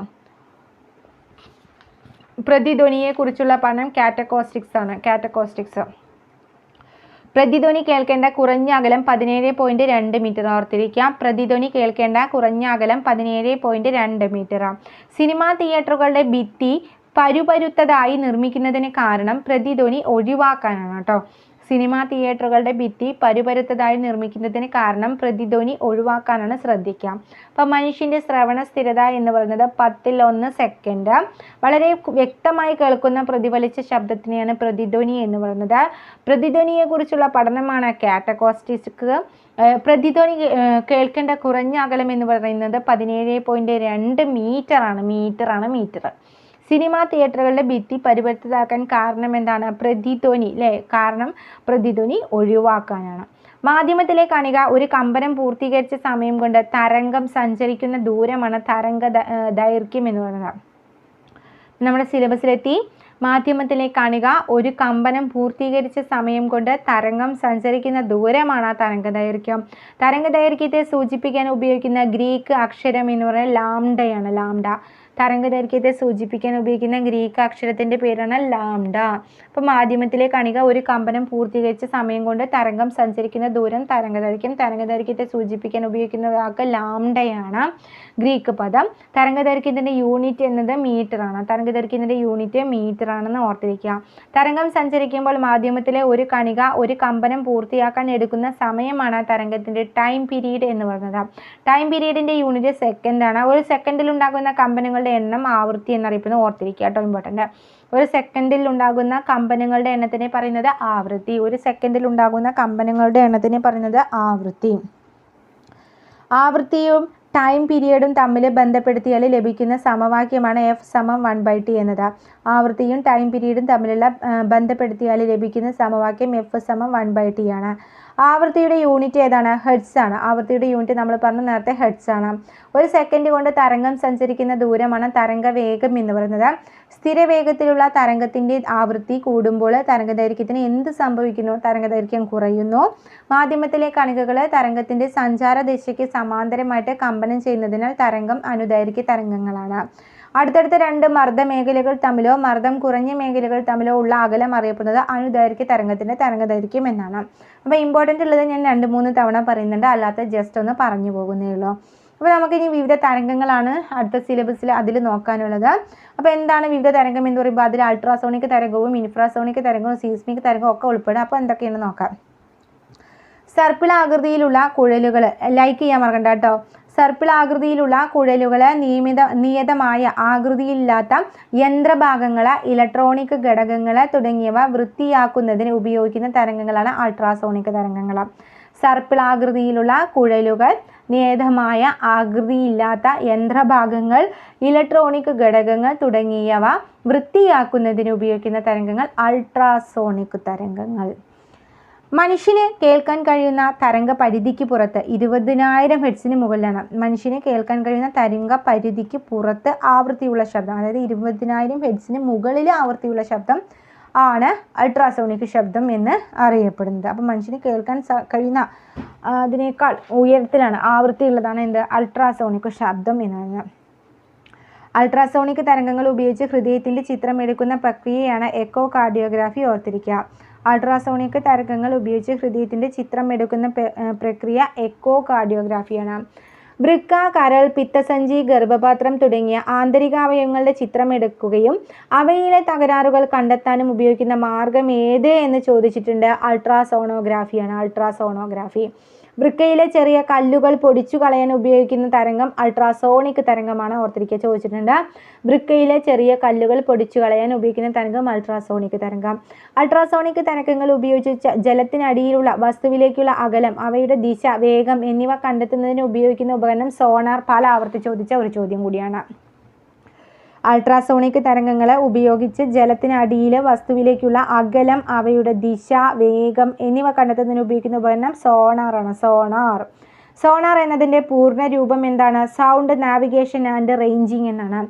പ്രതിധ്വനിയെക്കുറിച്ചുള്ള പഠനം കാറ്റക്കോസ്റ്റിക്സ് ആണ്. കാറ്റക്കോസ്റ്റിക്സ്. പ്രതിധ്വനി കേൾക്കേണ്ട കുറഞ്ഞ അകലം 17.2 മീറ്റർ. ഓർത്തിരിക്കാം. പ്രതിധ്വനി കേൾക്കേണ്ട കുറഞ്ഞ അകലം 17.2 മീറ്റർ. സിനിമാ തിയേറ്ററുകളുടെ ഭിത്തി പരുപരുത്തതായി നിർമ്മിക്കുന്നതിന് കാരണം പ്രതിധ്വനി ഒഴിവാക്കാനാണ് കേട്ടോ. സിനിമാ തിയേറ്ററുകളുടെ ഭിത്തി പരുപരുത്തതായി നിർമ്മിക്കുന്നതിന് കാരണം പ്രതിധ്വനി ഒഴിവാക്കാനാണ്. ശ്രദ്ധിക്കാം. അപ്പം മനുഷ്യൻ്റെ ശ്രവണ സ്ഥിരത എന്ന് പറയുന്നത് 1/10 സെക്കൻഡ്. വളരെ വ്യക്തമായി കേൾക്കുന്ന പ്രതിഫലിച്ച ശബ്ദത്തിനെയാണ് പ്രതിധ്വനി എന്ന് പറയുന്നത്. പ്രതിധ്വനിയെക്കുറിച്ചുള്ള പഠനമാണ് കാറ്റക്കോസ്റ്റിക്സ്. പ്രതിധ്വനി കേൾക്കേണ്ട കുറഞ്ഞ അകലം എന്ന് പറയുന്നത് 17.2 മീറ്റർ. സിനിമാ തിയേറ്ററുകളുടെ ഭിത്തി പരിവർത്തിതാക്കാൻ കാരണം എന്താണ്? പ്രതിധ്വനി അല്ലേ? കാരണം പ്രതിധ്വനി ഒഴിവാക്കാനാണ്. മാധ്യമത്തിലെ കണിക ഒരു കമ്പനം പൂർത്തീകരിച്ച സമയം കൊണ്ട് തരംഗം സഞ്ചരിക്കുന്ന ദൂരമാണ് തരംഗ ദൈർഘ്യം എന്ന് പറയുന്നത്. നമ്മുടെ സിലബസിലെത്തി. മാധ്യമത്തിലെ കണിക ഒരു കമ്പനം പൂർത്തീകരിച്ച സമയം കൊണ്ട് തരംഗം സഞ്ചരിക്കുന്ന ദൂരമാണ് തരംഗദൈർഘ്യം. തരംഗദൈർഘ്യത്തെ സൂചിപ്പിക്കാൻ ഉപയോഗിക്കുന്ന ഗ്രീക്ക് അക്ഷരം എന്ന് പറയുന്നത് ലാംഡയാണ്. ലാംഡ. തരംഗദൈർഘ്യത്തെ സൂചിപ്പിക്കാൻ ഉപയോഗിക്കുന്ന ഗ്രീക്ക് അക്ഷരത്തിൻ്റെ പേരാണ് ലാംഡ. അപ്പോൾ മാധ്യമത്തിലെ കണിക ഒരു കമ്പനം പൂർത്തീകരിച്ച സമയം കൊണ്ട് തരംഗം സഞ്ചരിക്കുന്ന ദൂരം തരംഗദൈർഘ്യം. തരംഗദൈർഘ്യത്തെ സൂചിപ്പിക്കാൻ ഉപയോഗിക്കുന്ന വാക്ക് ലാംഡയാണ്. ഗ്രീക്ക് പദം. തരംഗദൈർഘ്യത്തിൻ്റെ യൂണിറ്റ് എന്നത് മീറ്ററാണ്. തരംഗദൈർഘ്യത്തിൻ്റെ യൂണിറ്റ് മീറ്റർ ആണെന്ന് ഓർത്തിരിക്കുക. തരംഗം സഞ്ചരിക്കുമ്പോൾ മാധ്യമത്തിലെ ഒരു കണിക ഒരു കമ്പനം പൂർത്തിയാക്കാൻ എടുക്കുന്ന സമയമാണ് തരംഗത്തിൻ്റെ ടൈം പീരീഡ് എന്ന് പറയുന്നത്. ടൈം പീരീഡിൻ്റെ യൂണിറ്റ് സെക്കൻഡാണ്. ഒരു സെക്കൻഡിൽ ഉണ്ടാകുന്ന കമ്പനങ്ങളുടെ എണ്ണം ആവൃത്തി എന്നറിയപ്പെടുന്നു. ഓർത്തിരിക്കുക കേട്ടോ. ഇമ്പോർട്ടൻ്റ്. ഒരു സെക്കൻഡിൽ ഉണ്ടാകുന്ന കമ്പനങ്ങളുടെ എണ്ണത്തിനെ പറയുന്നത് ആവൃത്തി. ഒരു സെക്കൻഡിൽ ഉണ്ടാകുന്ന കമ്പനങ്ങളുടെ എണ്ണത്തിനെ പറയുന്നത് ആവൃത്തി. ആവൃത്തിയും ടൈം പീരിയഡും തമ്മിൽ ബന്ധപ്പെടുത്തിയാൽ ലഭിക്കുന്ന സമവാക്യമാണ് F=1/T എന്നത്. ആവൃത്തിയും ടൈം പീരീഡും തമ്മിലുള്ള ബന്ധപ്പെടുത്തിയാൽ ലഭിക്കുന്ന സമവാക്യം F=1/T ആണ്. ആവൃത്തിയുടെ യൂണിറ്റ് ഏതാണ്? ഹെർട്സ് ആണ്. ആവൃത്തിയുടെ യൂണിറ്റ് നമ്മൾ പറഞ്ഞു നേരത്തെ ഹെർട്സ് ആണ്. ഒരു സെക്കൻഡ് കൊണ്ട് തരംഗം സഞ്ചരിക്കുന്ന ദൂരമാണ് തരംഗവേഗം എന്ന് പറയുന്നത്. സ്ഥിരവേഗത്തിലുള്ള തരംഗത്തിൻ്റെ ആവൃത്തി കൂടുമ്പോൾ തരംഗദൈർഘ്യത്തിന് എന്ത് സംഭവിക്കുന്നു? തരംഗദൈർഘ്യം കുറയുന്നു. മാധ്യമത്തിലെ കണികകൾ തരംഗത്തിൻ്റെ സഞ്ചാര ദിശയ്ക്ക് സമാന്തരമായിട്ട് കമ്പനം ചെയ്യുന്നതിനാൽ തരംഗം അനുദൈർഘ്യ തരംഗങ്ങളാണ്. അടുത്തടുത്ത രണ്ട് മർദ്ദമേഖലകൾ തമ്മിലോ മർദ്ദം കുറഞ്ഞ മേഖലകൾ തമ്മിലോ ഉള്ള അകലം അറിയപ്പെടുന്നത് അനുദൈർഘ്യ തരംഗത്തിൻ്റെ തരംഗദൈർഘ്യം എന്നാണ്. അപ്പോൾ ഇമ്പോർട്ടൻ്റ് ഉള്ളത് ഞാൻ 2-3 തവണ പറയുന്നുണ്ട്, അല്ലാത്ത ജസ്റ്റ് ഒന്ന് പറഞ്ഞു പോകുന്നേ ഉള്ളൂ. അപ്പോൾ നമുക്കിനി വിവിധ തരംഗങ്ങളാണ് അടുത്ത സിലബസിൽ അതിൽ നോക്കാനുള്ളത്. അപ്പോൾ എന്താണ് വിവിധ തരംഗം എന്ന് പറയുമ്പോൾ അതിൽ അൾട്രാസോണിക് തരംഗവും ഇൻഫ്രാസോണിക് തരംഗവും സീസ്മിക് തരംഗവും ഒക്കെ ഉൾപ്പെടും. അപ്പോൾ എന്തൊക്കെയാണ് നോക്കാം. സർപ്പിൾ ആകൃതിയിലുള്ള കുഴലുകൾ ലൈക്ക് ചെയ്യാൻ മറക്കണ്ട കേട്ടോ. സർപ്പിൾ ആകൃതിയിലുള്ള കുഴലുകൾ, നിയതമായ ആകൃതിയില്ലാത്ത യന്ത്രഭാഗങ്ങൾ, ഇലക്ട്രോണിക് ഘടകങ്ങൾ തുടങ്ങിയവ വൃത്തിയാക്കുന്നതിന് ഉപയോഗിക്കുന്ന തരംഗങ്ങളാണ് അൾട്രാസോണിക് തരംഗങ്ങൾ. സർപ്പിൾ ആകൃതിയിലുള്ള കുഴലുകൾ, നിയതമായ ആകൃതിയില്ലാത്ത യന്ത്രഭാഗങ്ങൾ, ഇലക്ട്രോണിക് ഘടകങ്ങൾ തുടങ്ങിയവ വൃത്തിയാക്കുന്നതിന് ഉപയോഗിക്കുന്ന തരംഗങ്ങൾ അൾട്രാസോണിക് തരംഗങ്ങൾ. മനുഷ്യന് കേൾക്കാൻ കഴിയുന്ന തരംഗ പരിധിക്ക് പുറത്ത് 20,000 ഹെർട്സിന് മുകളിലാണ്. മനുഷ്യന് കേൾക്കാൻ കഴിയുന്ന തരംഗ പരിധിക്ക് പുറത്ത് ആവൃത്തിയുള്ള ശബ്ദം, അതായത് 20,000 ഹെർട്സിന് മുകളിൽ ആവൃത്തിയുള്ള ശബ്ദം ആണ് അൾട്രാസോണിക് ശബ്ദം എന്ന് അറിയപ്പെടുന്നത്. അപ്പം മനുഷ്യന് കേൾക്കാൻ കഴിയുന്ന അതിനേക്കാൾ ഉയരത്തിലാണ്, ആവൃത്തിയുള്ളതാണ് എന്ത് അൾട്രാസോണിക് ശബ്ദം എന്ന് പറയുന്നത്. അൾട്രാസോണിക് തരംഗങ്ങൾ ഉപയോഗിച്ച് ഹൃദയത്തിൻ്റെ ചിത്രം എടുക്കുന്ന പ്രക്രിയയാണ് എക്കോ കാർഡിയോഗ്രാഫി. ഓർത്തിരിക്കുക, അൾട്രാസോണിക് തരംഗങ്ങൾ ഉപയോഗിച്ച് ഹൃദയത്തിൻ്റെ ചിത്രം എടുക്കുന്ന പ്രക്രിയ എക്കോ കാർഡിയോഗ്രാഫിയാണ്. വൃക്ക, കരൾ, പിത്തസഞ്ചി, ഗർഭപാത്രം തുടങ്ങിയ ആന്തരികാവയവങ്ങളുടെ ചിത്രം എടുക്കുകയും അവയിലെ തകരാറുകൾ കണ്ടെത്താനും ഉപയോഗിക്കുന്ന മാർഗം ഏത് എന്ന് ചോദിച്ചിട്ടുണ്ട്. അൾട്രാസോണോഗ്രാഫിയാണ്. അൾട്രാസോണോഗ്രാഫി. വൃക്കയിലെ ചെറിയ കല്ലുകൾ പൊടിച്ചു കളയാൻ ഉപയോഗിക്കുന്ന തരംഗം അൾട്രാസോണിക് തരംഗമാണ്. ഓർത്തിരിക്കുക, ചോദിച്ചിട്ടുണ്ട്. വൃക്കയിലെ ചെറിയ കല്ലുകൾ പൊടിച്ചു കളയാൻ ഉപയോഗിക്കുന്ന തരംഗം അൾട്രാസോണിക് തരംഗം. അൾട്രാസോണിക് തരംഗങ്ങൾ ഉപയോഗിച്ച് ജലത്തിനടിയിലുള്ള വസ്തുവിലേക്കുള്ള അകലം, അവയുടെ ദിശ, വേഗം എന്നിവ കണ്ടെത്തുന്നതിന് ഉപയോഗിക്കുന്ന ഉപകരണം സോണാർ. പല ആവർത്തി ചോദിച്ച ഒരു ചോദ്യം കൂടിയാണ്. അൾട്രാസോണിക് തരംഗങ്ങൾ ഉപയോഗിച്ച് ജലത്തിനടിയിലെ വസ്തുവിലേക്കുള്ള അകലം, അവയുടെ ദിശ, വേഗം എന്നിവ കണ്ടെത്തുന്നതിന് ഉപയോഗിക്കുന്ന ഉപകരണം സോണാറാണ്. സോണാർ എന്നതിൻ്റെ പൂർണ്ണ രൂപം എന്താണ്? സൗണ്ട് നാവിഗേഷൻ ആൻഡ് റേഞ്ചിങ് എന്നാണ്.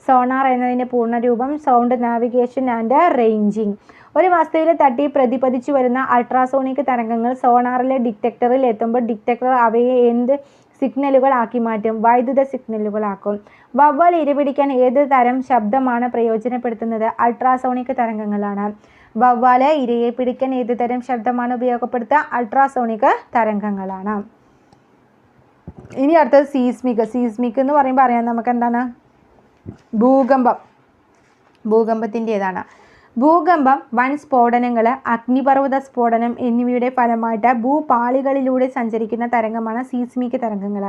സോണാർ എന്നതിൻ്റെ പൂർണ്ണ രൂപം സൗണ്ട് നാവിഗേഷൻ ആൻഡ് റേഞ്ചിങ്. ഒരു വസ്തുവിൽ തട്ടി പ്രതിപതിച്ചു വരുന്ന അൾട്രാസോണിക് തരംഗങ്ങൾ സോണാറിലെ ഡിറ്റക്ടറിൽ എത്തുമ്പോൾ ഡിറ്റക്ടർ അവയെ എന്ത് സിഗ്നലുകൾ ആക്കി മാറ്റും? വൈദ്യുത സിഗ്നലുകളാക്കും. വവ്വാൽ ഇരപിടിക്കാൻ ഏത് തരം ശബ്ദമാണ് പ്രയോജനപ്പെടുത്തുന്നത്? അൾട്രാസോണിക് തരംഗങ്ങളാണ്. വവ്വാൽ ഇരയെ പിടിക്കാൻ ഏത് തരം ശബ്ദമാണ് ഉപയോഗപ്പെടുത്തുക? അൾട്രാസോണിക് തരംഗങ്ങളാണ്. ഇനി അടുത്തത് സീസ്മിക് എന്ന് പറയുമ്പോൾ അറിയാം നമുക്ക് എന്താണ്? ഭൂകമ്പത്തിൻ്റെതാണ്. ഭൂകമ്പം, വൻ സ്ഫോടനങ്ങൾ, അഗ്നിപർവ്വത സ്ഫോടനം എന്നിവയുടെ ഫലമായിട്ട് ഭൂപാളികളിലൂടെ സഞ്ചരിക്കുന്ന തരംഗമാണ് സീസ്മിക് തരംഗങ്ങൾ.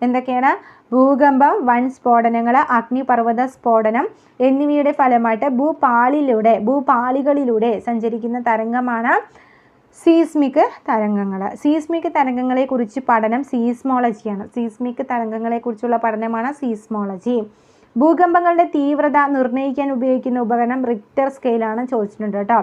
എന്തൊക്കെയാണ്? ഭൂകമ്പം, വൻ സ്ഫോടനങ്ങൾ, അഗ്നിപർവ്വത സ്ഫോടനം എന്നിവയുടെ ഫലമായിട്ട് ഭൂപാളികളിലൂടെ സഞ്ചരിക്കുന്ന തരംഗമാണ് സീസ്മിക് തരംഗങ്ങൾ. സീസ്മിക് തരംഗങ്ങളെക്കുറിച്ച് പഠനം സീസ്മോളജിയാണ്. സീസ്മിക് തരംഗങ്ങളെക്കുറിച്ചുള്ള പഠനമാണ് സീസ്മോളജി. ഭൂകമ്പങ്ങളുടെ തീവ്രത നിർണ്ണയിക്കാൻ ഉപയോഗിക്കുന്ന ഉപകരണം റിക്ടർ സ്കെയിലാണ്. ചോദിച്ചിട്ടുണ്ട് കേട്ടോ.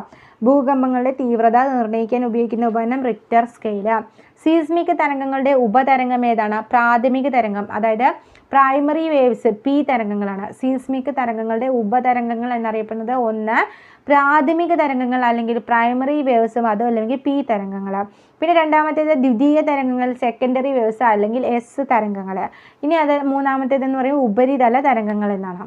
ഭൂകമ്പങ്ങളുടെ തീവ്രത നിർണ്ണയിക്കാൻ ഉപയോഗിക്കുന്ന ഉപകരണം റിക്ടർ സ്കെയില്. സീസ്മിക് തരംഗങ്ങളുടെ ഉപതരംഗം ഏതാണ്? പ്രാഥമിക തരംഗം, അതായത് പ്രൈമറി വേവ്സ്, പി തരംഗങ്ങളാണ്. സീസ്മിക് തരംഗങ്ങളുടെ ഉപതരംഗങ്ങൾ എന്നറിയപ്പെടുന്നത് ഒന്ന് പ്രാഥമിക തരംഗങ്ങൾ അല്ലെങ്കിൽ പ്രൈമറി വേവ്സ്, അതും അല്ലെങ്കിൽ പി തരംഗങ്ങൾ. പിന്നെ രണ്ടാമത്തേത് ദ്വിതീയ തരംഗങ്ങൾ, സെക്കൻഡറി വേവ്സ് അല്ലെങ്കിൽ എസ് തരംഗങ്ങൾ. ഇനി അത് മൂന്നാമത്തേതെന്ന് പറയുന്നത് ഉപരിതല തരംഗങ്ങൾ എന്നാണ്.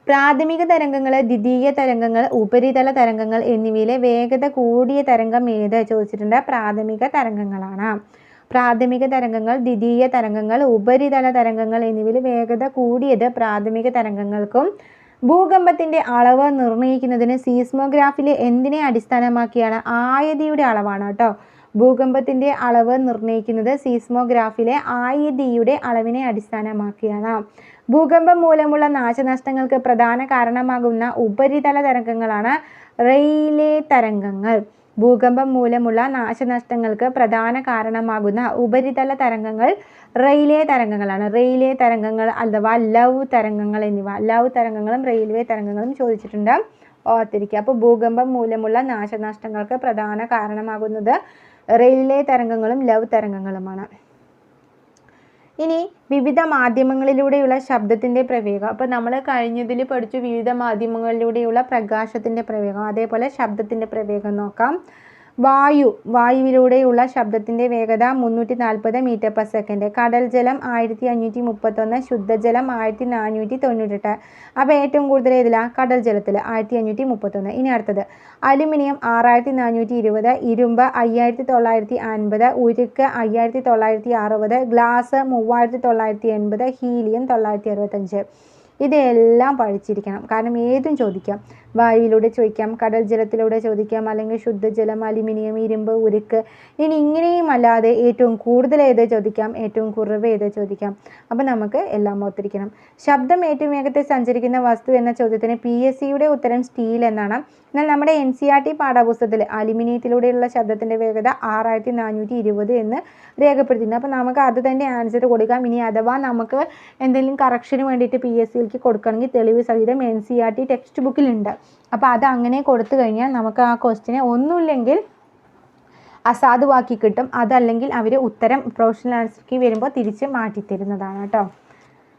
പ്രാഥമിക തരംഗങ്ങൾ, ദ്വിതീയ തരംഗങ്ങൾ, ഉപരിതല തരംഗങ്ങൾ എന്നിവയിലെ വേഗത കൂടിയ തരംഗം ഏത് ചോദിച്ചിട്ടുണ്ട്? പ്രാഥമിക തരംഗങ്ങളാണ്. പ്രാഥമിക തരംഗങ്ങൾ, ദ്വിതീയ തരംഗങ്ങൾ, ഉപരിതല തരംഗങ്ങൾ എന്നിവയിൽ വേഗത കൂടിയത് പ്രാഥമിക തരംഗങ്ങൾക്കും. ഭൂകമ്പത്തിൻ്റെ അളവ് നിർണ്ണയിക്കുന്നതിന് സീസ്മോഗ്രാഫിലെ എന്തിനെ അടിസ്ഥാനമാക്കിയാണ്? ആയതിയുടെ അളവാണ് കേട്ടോ. ഭൂകമ്പത്തിൻ്റെ അളവ് നിർണ്ണയിക്കുന്നത് സീസ്മോഗ്രാഫിലെ ആയതിയുടെ അളവിനെ അടിസ്ഥാനമാക്കിയാണ്. ഭൂകമ്പം മൂലമുള്ള നാശനഷ്ടങ്ങൾക്ക് പ്രധാന കാരണമാകുന്ന ഉപരിതല തരംഗങ്ങളാണ് റെയിലേ തരംഗങ്ങൾ. ഭൂകമ്പം മൂലമുള്ള നാശനഷ്ടങ്ങൾക്ക് പ്രധാന കാരണമാകുന്ന ഉപരിതല തരംഗങ്ങൾ റെയിലേ തരംഗങ്ങളാണ്. റെയിലേ തരംഗങ്ങൾ അഥവാ ലവ് തരംഗങ്ങൾ എന്നിവ. ലവ് തരംഗങ്ങളും റെയിൽവേ തരംഗങ്ങളും ചോദിച്ചിട്ടുണ്ട്. ഓർത്തിരിക്കുക. അപ്പോൾ ഭൂകമ്പം മൂലമുള്ള നാശനഷ്ടങ്ങൾക്ക് പ്രധാന കാരണമാകുന്നത് റെയിൽവേ തരംഗങ്ങളും ലവ് തരംഗങ്ങളുമാണ്. ഇനി വിവിധ മാധ്യമങ്ങളിലൂടെയുള്ള ശബ്ദത്തിൻ്റെ പ്രവേഗം. അപ്പോൾ നമ്മൾ കഴിഞ്ഞതിൽ പഠിച്ചു വിവിധ മാധ്യമങ്ങളിലൂടെയുള്ള പ്രകാശത്തിൻ്റെ പ്രവേഗം. അതേപോലെ ശബ്ദത്തിൻ്റെ പ്രവേഗം നോക്കാം. വായുവിലൂടെയുള്ള ശബ്ദത്തിൻ്റെ വേഗത 340 മീറ്റർ/സെക്കൻഡ്. കടൽ ജലം 1531, ശുദ്ധജലം 1498. അപ്പോൾ ഏറ്റവും കൂടുതൽ ഏതിലാണ്? കടൽ ജലത്തിൽ 1531. ഇനി അടുത്തത് അലുമിനിയം 6420, ഇരുമ്പ് 5950, ഉരുക്ക് 5960, ഗ്ലാസ് 3980, ഹീലിയം 965. ഇതെല്ലാം പഠിച്ചിരിക്കണം. കാരണം ഏതും ചോദിക്കാം. വായുവിലൂടെ ചോദിക്കാം, കടൽ ജലത്തിലൂടെ ചോദിക്കാം, അല്ലെങ്കിൽ ശുദ്ധജലം, അലുമിനിയം, ഇരുമ്പ്, ഉരുക്ക്. ഇനി ഇങ്ങനെയും അല്ലാതെ ഏറ്റവും കൂടുതൽ ഏത് ചോദിക്കാം, ഏറ്റവും കുറവ് ഏത് ചോദിക്കാം. അപ്പം നമുക്ക് എല്ലാം ഓർത്തിരിക്കണം. ശബ്ദം ഏറ്റവും വേഗത്തിൽ സഞ്ചരിക്കുന്ന വസ്തു എന്ന ചോദ്യത്തിന് PSCയുടെ ഉത്തരം സ്റ്റീൽ എന്നാണ്. എന്നാൽ നമ്മുടെ NCERT പാഠപുസ്തകത്തിൽ അലുമിനിയത്തിലൂടെയുള്ള ശബ്ദത്തിൻ്റെ വേഗത 6420 എന്ന് രേഖപ്പെടുത്തിയിട്ടുണ്ട്. അപ്പോൾ നമുക്ക് അത് തന്നെ ആൻസർ കൊടുക്കാം. ഇനി അഥവാ നമുക്ക് എന്തെങ്കിലും കറക്ഷന് വേണ്ടിയിട്ട് PSCക്ക് കൊടുക്കണമെങ്കിൽ തെളിവ് സഹിതം NCERT ടെക്സ്റ്റ് ബുക്കിലുണ്ട്. അപ്പോൾ അത് അങ്ങനെ കൊടുത്തു കഴിഞ്ഞാൽ നമുക്ക് ആ ക്വസ്റ്റിനെ ഒന്നുമില്ലെങ്കിൽ അസാധുവാക്കി കിട്ടും. അതല്ലെങ്കിൽ അവർ ഉത്തരം പ്രൊഫഷണൽ ആൻസർക്ക് വരുമ്പോൾ തിരിച്ച് മാറ്റിത്തരുന്നതാണ് കേട്ടോ.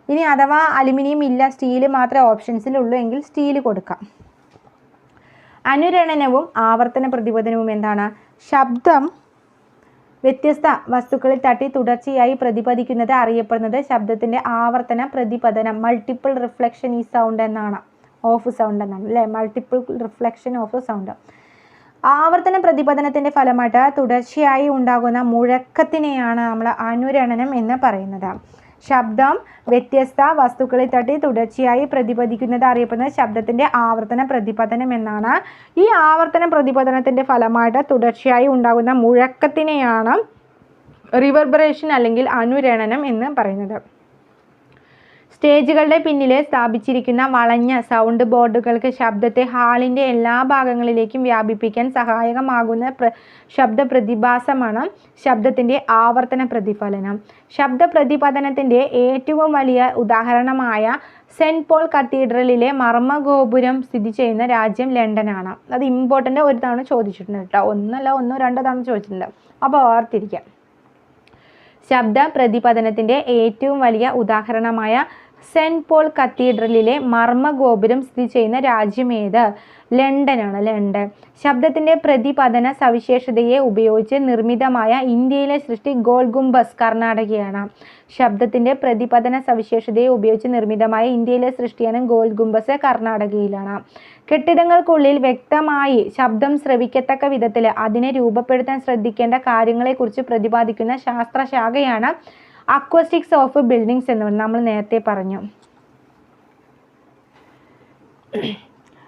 ഇനി അഥവാ അലുമിനിയം ഇല്ല, സ്റ്റീൽ മാത്രമേ ഓപ്ഷൻസിലുള്ളൂ എങ്കിൽ സ്റ്റീൽ കൊടുക്കാം. അനുരണനവും ആവർത്തന പ്രതിപതനവും എന്താണ്? ശബ്ദം വ്യത്യസ്ത വസ്തുക്കളിൽ തട്ടി തുടർച്ചയായി പ്രതിപദിക്കുന്നത് അറിയപ്പെടുന്നത് ശബ്ദത്തിൻ്റെ ആവർത്തന പ്രതിപതനം, മൾട്ടിപ്പിൾ റിഫ്ലക്ഷൻ ഈ സൗണ്ട് എന്നാണ്, ഓഫ് സൗണ്ട് എന്നാണ് അല്ലേ, മൾട്ടിപ്പിൾ റിഫ്ലക്ഷൻ ഓഫ് സൗണ്ട്. ആവർത്തന പ്രതിപതനത്തിൻ്റെ ഫലമായിട്ട് തുടർച്ചയായി ഉണ്ടാകുന്ന മുഴക്കത്തിനെയാണ് നമ്മൾ അനുരണനം എന്ന് പറയുന്നത്. ശബ്ദം വ്യത്യസ്ത വസ്തുക്കളിൽ തട്ടി തുടർച്ചയായി പ്രതിപദിക്കുന്നത് അറിയപ്പെടുന്നത് ശബ്ദത്തിൻ്റെ ആവർത്തന പ്രതിപതനം എന്നാണ്. ഈ ആവർത്തന പ്രതിപതനത്തിൻ്റെ ഫലമായിട്ട് തുടർച്ചയായി ഉണ്ടാകുന്ന മുഴക്കത്തിനെയാണ് റിവർബറേഷൻ അല്ലെങ്കിൽ അനുരണനം എന്ന് പറയുന്നത്. സ്റ്റേജുകളുടെ പിന്നിൽ സ്ഥാപിച്ചിരിക്കുന്ന വളഞ്ഞ സൗണ്ട് ബോർഡുകൾക്ക് ശബ്ദത്തെ ഹാളിൻ്റെ എല്ലാ ഭാഗങ്ങളിലേക്കും വ്യാപിപ്പിക്കാൻ സഹായകമാകുന്ന ശബ്ദ പ്രതിഭാസമാണ് ശബ്ദത്തിൻ്റെ ആവർത്തന പ്രതിഫലനം. ശബ്ദ പ്രതിപതനത്തിൻ്റെ ഏറ്റവും വലിയ ഉദാഹരണമായ സെൻറ്റ് പോൾ കത്തീഡ്രലിലെ മർമ്മഗോപുരം സ്ഥിതി ചെയ്യുന്ന രാജ്യം ലണ്ടനാണ്. അത് ഇമ്പോർട്ടൻ്റ് ഒരു തവണ ചോദിച്ചിട്ടുണ്ട് കേട്ടോ, ഒന്നോ രണ്ടോ തവണ ചോദിച്ചിട്ടുണ്ട്. അപ്പോൾ ഓർത്തിരിക്കാം. ശബ്ദ പ്രതിപതനത്തിൻ്റെ ഏറ്റവും വലിയ ഉദാഹരണമായ സെൻറ്റ് പോൾ കത്തീഡ്രലിലെ മർമ്മഗോപുരം സ്ഥിതി ചെയ്യുന്ന രാജ്യം ഏത്? ലണ്ടനാണ്, ലണ്ടൻ. ശബ്ദത്തിൻ്റെ പ്രതിപതന സവിശേഷതയെ ഉപയോഗിച്ച് നിർമ്മിതമായ ഇന്ത്യയിലെ സൃഷ്ടി ഗോൾ ഗുംബസ് കർണാടകയാണ്. ശബ്ദത്തിൻ്റെ പ്രതിപതന സവിശേഷതയെ ഉപയോഗിച്ച് നിർമ്മിതമായ ഇന്ത്യയിലെ സൃഷ്ടിയാണ് ഗോൾ ഗുംബസ്, കർണാടകയിലാണ്. കെട്ടിടങ്ങൾക്കുള്ളിൽ വ്യക്തമായി ശബ്ദം ശ്രവിക്കത്തക്ക വിധത്തിൽ അതിനെ രൂപപ്പെടുത്താൻ ശ്രദ്ധിക്കേണ്ട കാര്യങ്ങളെക്കുറിച്ച് പ്രതിപാദിക്കുന്ന ശാസ്ത്രശാഖയാണ് അക്വസ്റ്റിക്സ് ഓഫ് ബിൽഡിങ്സ് എന്ന് നമ്മൾ നേരത്തെ പറഞ്ഞു.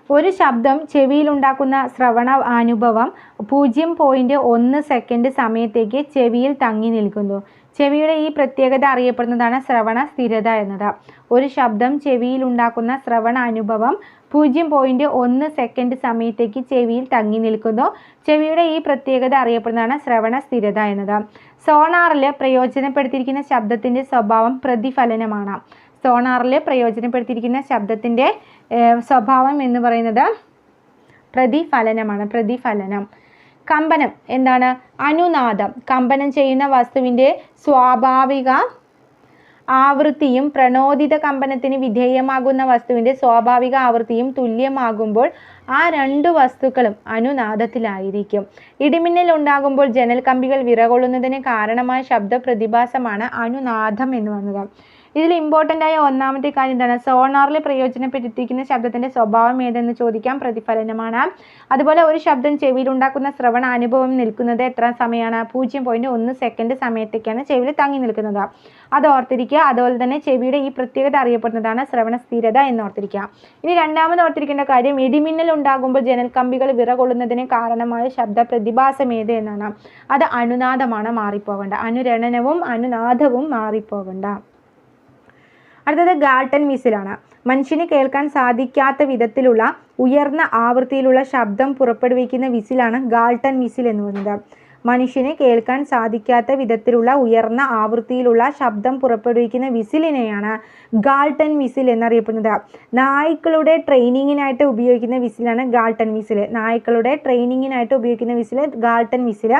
ഒരു ശബ്ദം ചെവിയിലുണ്ടാക്കുന്ന ശ്രവണ അനുഭവം 0.1 സെക്കൻഡ് സമയത്തേക്ക് ചെവിയിൽ തങ്ങി നിൽക്കുന്നു. ചെവിയുടെ ഈ പ്രത്യേകത അറിയപ്പെടുന്നതാണ് ശ്രവണ സ്ഥിരത എന്നത്. ഒരു ശബ്ദം ചെവിയിലുണ്ടാക്കുന്ന ശ്രവണ അനുഭവം 0.1 സെക്കൻഡ് സമയത്തേക്ക് ചെവിയിൽ തങ്ങി നിൽക്കുന്നു. ചെവിയുടെ ഈ പ്രത്യേകത അറിയപ്പെടുന്നതാണ് ശ്രവണ സ്ഥിരത എന്നത്. സോണാറിൽ പ്രയോജനപ്പെടുത്തിയിരിക്കുന്ന ശബ്ദത്തിൻ്റെ സ്വഭാവം പ്രതിഫലനമാണ്. സോണാറിൽ പ്രയോജനപ്പെടുത്തിയിരിക്കുന്ന ശബ്ദത്തിൻ്റെ സ്വഭാവം എന്ന് പറയുന്നത് പ്രതിഫലനമാണ്, പ്രതിഫലനം. കമ്പനം എന്താണ്? അനുനാദം. കമ്പനം ചെയ്യുന്ന വസ്തുവിൻ്റെ സ്വാഭാവിക ആവൃത്തിയും പ്രണോദിത കമ്പനത്തിന് വിധേയമാകുന്ന വസ്തുവിൻ്റെ സ്വാഭാവിക ആവൃത്തിയും തുല്യമാകുമ്പോൾ ആ രണ്ട് വസ്തുക്കളും അനുനാദത്തിലായിരിക്കും. ഇടിമിന്നൽ ഉണ്ടാകുമ്പോൾ ജനൽ കമ്പികൾ വിറകൊള്ളുന്നതിന് കാരണമായ ശബ്ദ പ്രതിഭാസമാണ് അനുനാദം എന്ന് പറയുന്നത്. ഇതിൽ ഇമ്പോർട്ടൻ്റ് ആയ ഒന്നാമത്തെ കാര്യം എന്താണ്? സോണാറിൽ പ്രയോജനപ്പെടുത്തിയിരിക്കുന്ന ശബ്ദത്തിൻ്റെ സ്വഭാവം ഏതെന്ന് ചോദിക്കാം, പ്രതിഫലനമാണ്. അതുപോലെ ഒരു ശബ്ദം ചെവിയിൽ ഉണ്ടാക്കുന്ന ശ്രവണ അനുഭവം നിൽക്കുന്നത് എത്ര സമയമാണ്? 0.1 സെക്കൻഡ് സമയത്തേക്കാണ് ചെവിയിൽ തങ്ങി നിൽക്കുന്നത്. അത് ഓർത്തിരിക്കുക. അതുപോലെ തന്നെ ചെവിയുടെ ഈ പ്രത്യേകത അറിയപ്പെടുന്നതാണ് ശ്രവണ സ്ഥിരത എന്ന് ഓർത്തിരിക്കുക. ഇനി രണ്ടാമത് ഓർത്തിരിക്കേണ്ട കാര്യം, ഇടിമിന്നൽ ഉണ്ടാകുമ്പോൾ ജനൽ കമ്പികൾ വിറകൊള്ളുന്നതിന് കാരണമായ ശബ്ദ പ്രതിഭാസം ഏത് എന്നാണ്. അത് അനുനാദമാണ്, മാറിപ്പോകണ്ട. അനുരണനവും അനുനാദവും മാറിപ്പോകണ്ട. അടുത്തത് ഗാൾട്ടൺ വിസിലാണ്. മനുഷ്യന് കേൾക്കാൻ സാധിക്കാത്ത വിധത്തിലുള്ള ഉയർന്ന ആവൃത്തിയിലുള്ള ശബ്ദം പുറപ്പെടുവിക്കുന്ന വിസിലാണ് ഗാൾട്ടൺ വിസിൽ എന്ന് പറയുന്നത്. മനുഷ്യന് കേൾക്കാൻ സാധിക്കാത്ത വിധത്തിലുള്ള ഉയർന്ന ആവൃത്തിയിലുള്ള ശബ്ദം പുറപ്പെടുവിക്കുന്ന വിസിലിനെയാണ് ഗാൾട്ടൺ വിസിൽ എന്നറിയപ്പെടുന്നത്. നായ്ക്കളുടെ ട്രെയിനിങ്ങിനായിട്ട് ഉപയോഗിക്കുന്ന വിസിലാണ് ഗാൾട്ടൺ വിസിൽ. നായ്ക്കളുടെ ട്രെയിനിങ്ങിനായിട്ട് ഉപയോഗിക്കുന്ന വിസിൽ ഗാൾട്ടൺ വിസിൽ.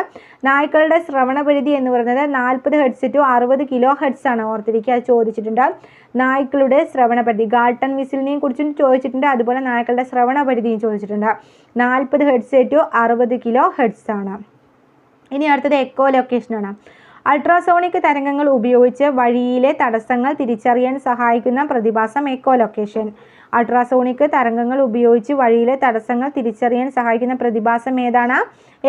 നായ്ക്കളുടെ ശ്രവണപരിധി എന്ന് പറയുന്നത് 40 ഹെർട്സ് ടു 60 കിലോ ഹെർട്സ് ആണ്. ഓർത്തിരിക്കുക, ചോദിച്ചിട്ടുണ്ട്. നായ്ക്കളുടെ ശ്രവണപരിധി ഗാൾട്ടൺ വിസിലിനെയും കുറിച്ചും ചോദിച്ചിട്ടുണ്ട്. അതുപോലെ നായ്ക്കളുടെ ശ്രവണപരിധിയും ചോദിച്ചിട്ടുണ്ട്. 40 ഹെർട്സ് ടു 60 കിലോ ഹെർട്സ് ആണ്. ഇനി അടുത്തത് എക്കോ ലൊക്കേഷനാണ്. അൾട്രാസോണിക് തരംഗങ്ങൾ ഉപയോഗിച്ച് വഴിയിലെ തടസ്സങ്ങൾ തിരിച്ചറിയാൻ സഹായിക്കുന്ന പ്രതിഭാസം എക്കോ ലൊക്കേഷൻ. അൾട്രാസോണിക് തരംഗങ്ങൾ ഉപയോഗിച്ച് വഴിയിലെ തടസ്സങ്ങൾ തിരിച്ചറിയാൻ സഹായിക്കുന്ന പ്രതിഭാസം ഏതാണ്?